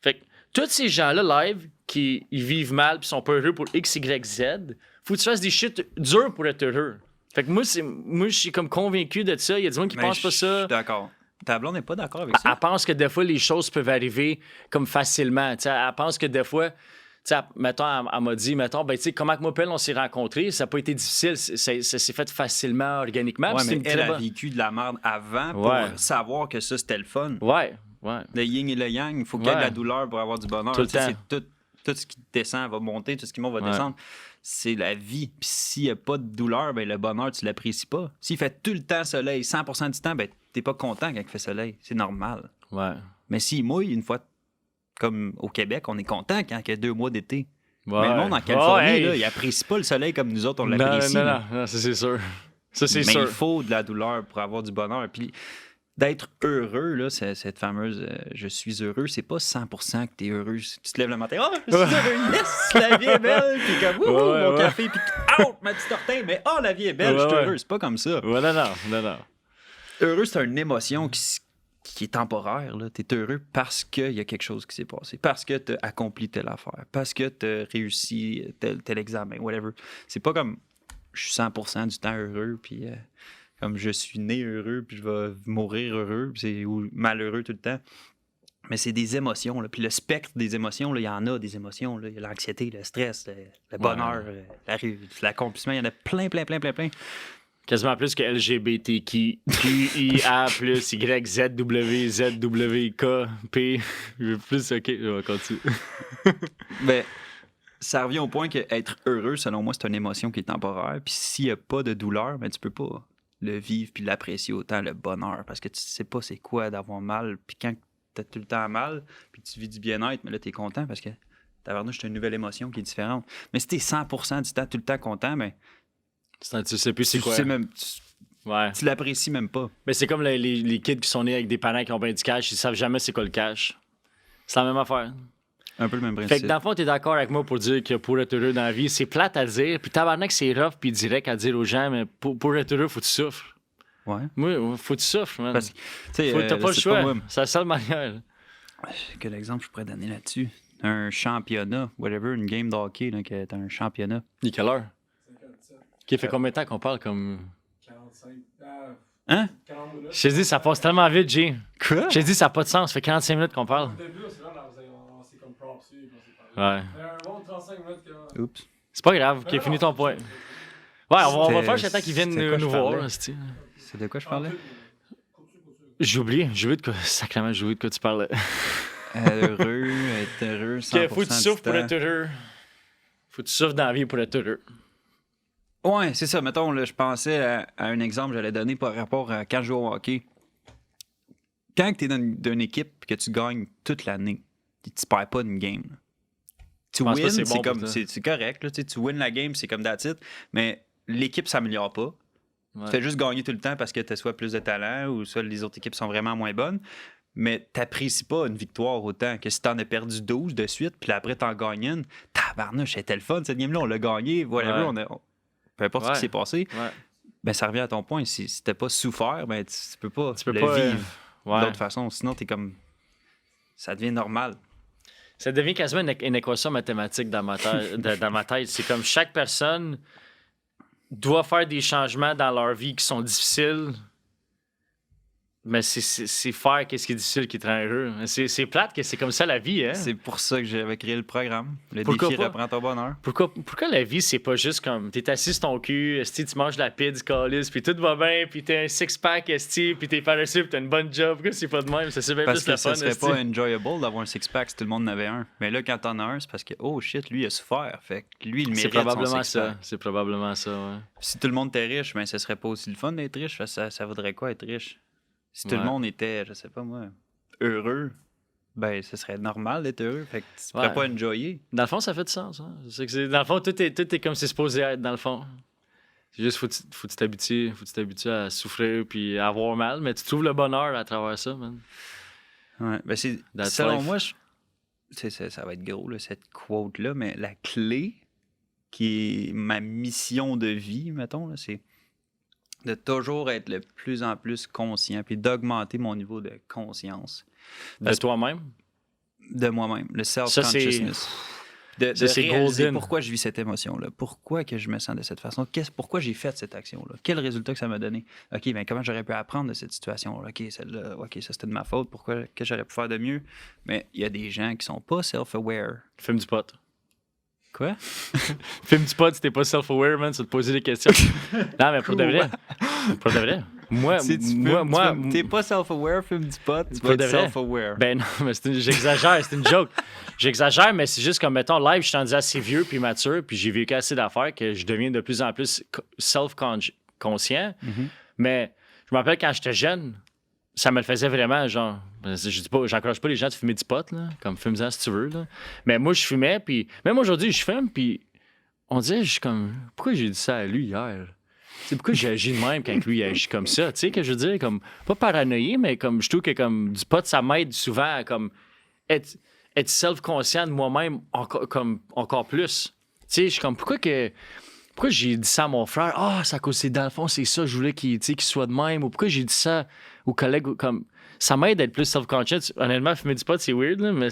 Fait que tous ces gens-là, live, qui ils vivent mal puis sont pas heureux pour X, Y, Z, faut que tu fasses des shit durs pour être heureux. Fait que moi, je suis comme convaincu de ça. Il y a des gens qui pensent pas ça. Je suis d'accord. Ta blonde n'est pas d'accord avec ça? Elle pense que des fois, les choses peuvent arriver comme facilement. T'sais, elle pense que des fois, mettons, elle m'a dit, mettons, ben, comment que moi et elle, on s'est rencontrés, ça n'a pas été difficile. Ça s'est fait facilement, organiquement. Ouais, mais elle a vécu de la merde avant pour savoir que ça, c'était le fun. Ouais. Le yin et le yang, il faut qu'il y ait de la douleur pour avoir du bonheur. Tout le temps. Tout ce qui descend va monter, tout ce qui monte va descendre. C'est la vie. Puis s'il n'y a pas de douleur, ben, le bonheur, tu ne l'apprécies pas. S'il fait tout le temps soleil, 100% du temps, ben, t'es pas content quand il fait soleil. C'est normal. Ouais. Mais s'il mouille une fois, comme au Québec, on est content quand il y a 2 mois d'été. Ouais. Mais le monde en Californie, là, il n'apprécie pas le soleil comme nous autres, on l'apprécie. Non, ça c'est sûr. Ça, c'est sûr. Mais il faut de la douleur pour avoir du bonheur. Puis d'être heureux, là, cette fameuse je suis heureux, c'est pas 100% que t'es heureux. Tu te lèves le matin, oh, je suis heureux, yes, la vie est belle, puis comme, mon café, puis out, ma petite orteille, mais oh, la vie est belle, je suis heureux. C'est pas comme ça. Ouais, non. Heureux, c'est une émotion qui est temporaire. Tu es heureux parce qu'il y a quelque chose qui s'est passé, parce que tu as accompli telle affaire, parce que tu as réussi tel examen, whatever. C'est pas comme je suis 100% du temps heureux, puis comme je suis né heureux, puis je vais mourir heureux, ou malheureux tout le temps. Mais c'est des émotions. Là. Puis le spectre des émotions, il y en a des émotions. Il y a l'anxiété, le stress, le bonheur, l'accomplissement. Il y en a plein. Quasiment plus que LGBTQIA+, YZW, ZWK, P. Plus, OK, on va continuer. Ben, ça revient au point que être heureux, selon moi, c'est une émotion qui est temporaire. Puis s'il n'y a pas de douleur, ben, tu peux pas le vivre puis l'apprécier autant, le bonheur. Parce que tu sais pas c'est quoi d'avoir mal. Puis quand t'as tout le temps mal, puis tu vis du bien-être, mais là, t'es content parce que tabarnouche, c'est une nouvelle émotion qui est différente. Mais si t'es 100% du temps tout le temps content, ben tu sais plus c'est quoi. Tu l'apprécies même pas. Mais c'est comme les kids qui sont nés avec des parents qui ont bien du cash, ils savent jamais c'est quoi le cash. C'est la même affaire. Un peu le même principe. Fait que dans le fond, t'es d'accord avec moi pour dire que pour être heureux dans la vie, c'est plate à dire, puis tabarnak, c'est rough puis direct à dire aux gens, mais pour être heureux, faut que tu souffres. Ouais. Oui, faut que tu souffres, man. Parce que, t'as pas le choix. C'est la seule manière. Quel exemple je pourrais donner là-dessus? Un championnat, whatever, une game de hockey, là, que t'as un championnat. Il est quelle heure? 57. OK, fait combien de temps qu'on parle comme... 45. Hein? 40 minutes. Je t'ai dit, ça passe tellement vite, Jay. Quoi? J'ai dit, ça n'a pas de sens. Ça fait 45 minutes qu'on parle. Au début, c'est là, on s'est comme propsé. Ouais. Mais un bon 35 minutes. Oups. C'est pas grave. OK, finis ton point. Ouais, on va faire jusqu'à temps qu'ils viennent nous voir. C'est de quoi je parlais? J'ai oublié de quoi. Sacrément, j'ai oublié de quoi tu parlais. Être heureux, 100% faut que tu souffres pour être heureux. Faut que tu souffres dans la vie pour être heureux. Ouais, c'est ça. Mettons, là, je pensais à un exemple que j'allais donner par rapport à quand je joue au hockey. Quand tu es d'une équipe et que tu gagnes toute l'année, tu perds pas une game. Là. Tu pense pas wins, que c'est c'est bon comme pour c'est correct. Là, tu wins la game, c'est comme that's it. Mais l'équipe s'améliore pas. Ouais. Tu fais juste gagner tout le temps parce que tu as soit plus de talent ou soit les autres équipes sont vraiment moins bonnes. Mais t'apprécies pas une victoire autant que si t'en as perdu 12 de suite, puis après t'en gagnes une. Tabarnouche, c'était le fun cette game-là, on l'a gagné. Voilà, Ouais. peu importe ce Ouais. qui s'est passé. Ouais. Ben, ça revient à ton point. Si t'as pas souffert, ben, tu peux pas Tu peux le pas vivre ouais. d'autre façon. Sinon, t'es comme. Ça devient normal. Ça devient quasiment une équation mathématique dans ma tête. Dans ma tête. C'est comme chaque personne doit faire des changements dans leur vie qui sont difficiles. Mais c'est faire qu'est-ce qui est difficile qui te rend heureux. C'est plate que c'est comme ça la vie, hein? C'est pour ça que j'avais créé le programme. Le Pourquoi défi pas? reprend ton bonheur. Pourquoi la vie, c'est pas juste comme t'es assis sur ton cul, esti, tu manges de la pizza, du calice, puis tout va bien, puis t'as un six-pack, esti, puis t'es paresseux, puis t'as une bonne job. Pourquoi c'est pas de même? Ça c'est bien Parce plus que le ça fun, serait esti. pas enjoyable d'avoir un six-pack si tout le monde en avait un. Mais là, quand t'en as un, c'est parce que, oh shit, lui, il a souffert. Fait que lui, il mérite C'est probablement son ça. six-pack. C'est probablement ça, ouais. Si tout le monde était riche, ben, ce serait pas aussi le fun d'être riche. Parce que ça vaudrait quoi être riche? Si tout le Ouais. monde était, je sais pas moi, heureux, ben, ce serait normal d'être heureux. Fait que tu pourrais Ouais. pas enjoyer. Dans le fond, ça fait du sens. Hein? Dans le fond, tout est comme c'est supposé être, dans le fond. C'est juste, faut que tu t'habitues à souffrir puis à avoir mal, mais tu trouves le bonheur à travers ça, man. Ouais. Ben, That's selon life. moi, ça va être gros, là, cette quote-là, mais la clé qui est ma mission de vie, mettons, là, c'est de toujours être le plus en plus conscient puis d'augmenter mon niveau de conscience De Parce- toi-même. de moi-même, le self-consciousness. De ça, c'est réaliser golden. pourquoi je vis cette émotion-là, pourquoi que je me sens de cette façon, pourquoi j'ai fait cette action-là, quel résultat que ça m'a donné. OK, ben comment j'aurais pu apprendre de cette situation-là? OK, celle-là, OK, ça c'était de ma faute, pourquoi que j'aurais pu faire de mieux? Mais il y a des gens qui sont pas self-aware. Fume du pot. Quoi? Fume du pot si t'es pas self-aware, man, ça te poser des questions. Non, mais pour de vrai. Pour de vrai. Moi, T'es pas self-aware, fume du pot, tu Pour vas de être vrai. self-aware. Ben non, mais j'exagère, c'est une joke. J'exagère, mais c'est juste comme, mettons, live, je suis rendu assez vieux puis mature, puis j'ai vécu assez d'affaires que je deviens de plus en plus self-conscient. Mhm. Mais je me rappelle quand j'étais jeune, ça me le faisait vraiment, genre, je dis pas, j'encourage pas les gens de fumer du pot, là, comme fume-en si tu veux, là. Mais moi, je fumais, puis même aujourd'hui, je fume, puis on dirait, je suis comme, pourquoi j'ai dit ça à lui hier? C'est pourquoi j'ai agi de même quand lui agit comme ça, tu sais, que je veux dire, comme, pas paranoïé, mais comme, je trouve que comme du pot, ça m'aide souvent à comme être self-conscient de moi-même encore plus. Tu sais, je suis comme, pourquoi j'ai dit ça à mon frère? Ah, ça cause c'est dans le fond, c'est ça, je voulais qu'il soit de même. Ou pourquoi j'ai dit ça aux collègues? Comme, ça m'aide d'être plus self-conscious. Honnêtement, fumer du pot, c'est weird, là, mais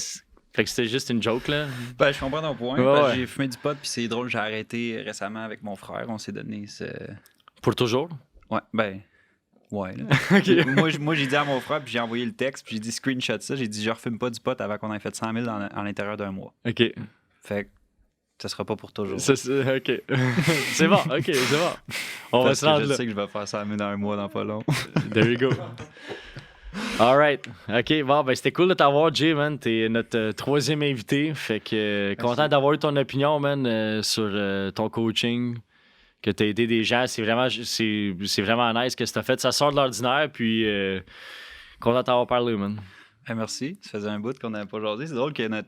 fait que c'était juste une joke, là. Ben, je comprends ton point. Ouais, parce que ouais. j'ai fumé du pot, puis c'est drôle, j'ai arrêté récemment avec mon frère. On s'est donné ce. Pour toujours. Ouais, ben. Ouais, là. OK. moi, j'ai dit à mon frère, puis j'ai envoyé le texte, puis j'ai dit screenshot ça. J'ai dit, je refume pas du pot avant qu'on ait fait 100 000 à l'intérieur d'un mois. OK. Fait que ça sera pas pour toujours. Ça, OK. C'est bon, OK, c'est bon. On va Parce se que rendre je là. sais que je vais faire 100 000 dans un mois, dans pas long. There you go. All right. OK, bon, ben c'était cool de t'avoir, Jay, man. T'es notre troisième invité. Fait que content d'avoir eu ton opinion, man, sur ton coaching, que t'as aidé des gens. C'est vraiment nice que t'as fait. Ça sort de l'ordinaire, puis content de t'avoir parlé, man. Ben, merci. Ça faisait un bout qu'on n'avait pas jasé. C'est drôle que ça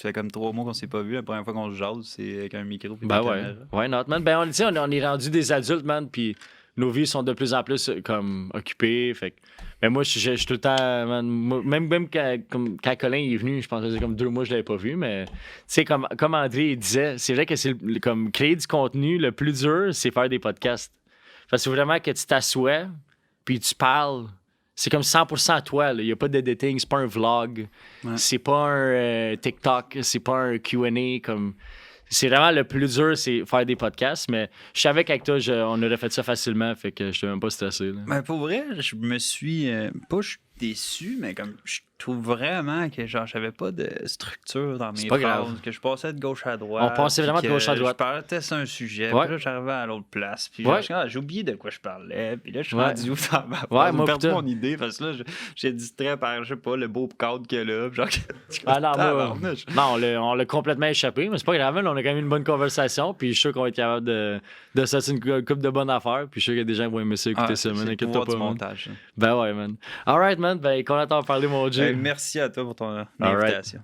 fait comme 3 mois qu'on s'est pas vu. La première fois qu'on se jase, c'est avec un micro et Ben une ouais. caméra. Ouais, not, man. Ben on est rendu des adultes, man, puis nos vies sont de plus en plus comme occupées. Fait que... Mais moi, je suis tout le temps, man, même quand Colin est venu, je pense que ça faisait comme 2 mois que je l'avais pas vu, mais tu sais, comme André il disait, c'est vrai que c'est comme créer du contenu, le plus dur, c'est faire des podcasts. Parce que vraiment que tu t'assois, puis tu parles. C'est comme 100% toi, il n'y a pas d'editing, c'est pas un vlog, Ouais. c'est pas un TikTok, c'est pas un Q&A, comme... C'est vraiment le plus dur, c'est faire des podcasts, mais je savais qu'avec toi, on aurait fait ça facilement, fait que je n'étais même pas stressé. Là. Ben, pour vrai, je me suis. déçu, mais comme je trouve vraiment que genre j'avais pas de structure dans C'est mes pas phrases, grave. que je passais de gauche à droite. On passait puis vraiment de que gauche à droite. Je parlais sur un sujet, Ouais. puis là j'arrivais à l'autre place, puis Ouais. genre, j'ai oublié de quoi je parlais, puis là je suis Ouais. rendu où dans ma Ouais, phrase, moi, j'ai perdu putain. mon idée parce que là j'ai distrait par je sais pas le beau cadre qu'il y a là, puis genre Ah non, moi, tabarnouche. non, on l'a complètement échappé, mais c'est pas grave, man, on a quand même une bonne conversation, puis je suis sûr qu'on va être capable de sortir une couple de bonnes affaires, puis je suis sûr qu'il y a des gens qui vont aimer ça, écouter Ah, ça, man, c'est le inquiète-toi pouvoir pas, du man. montage. Ben ouais, man. Alright, man, ben, qu'on attend parler, mon Dieu. Merci à toi pour ton All right. invitation.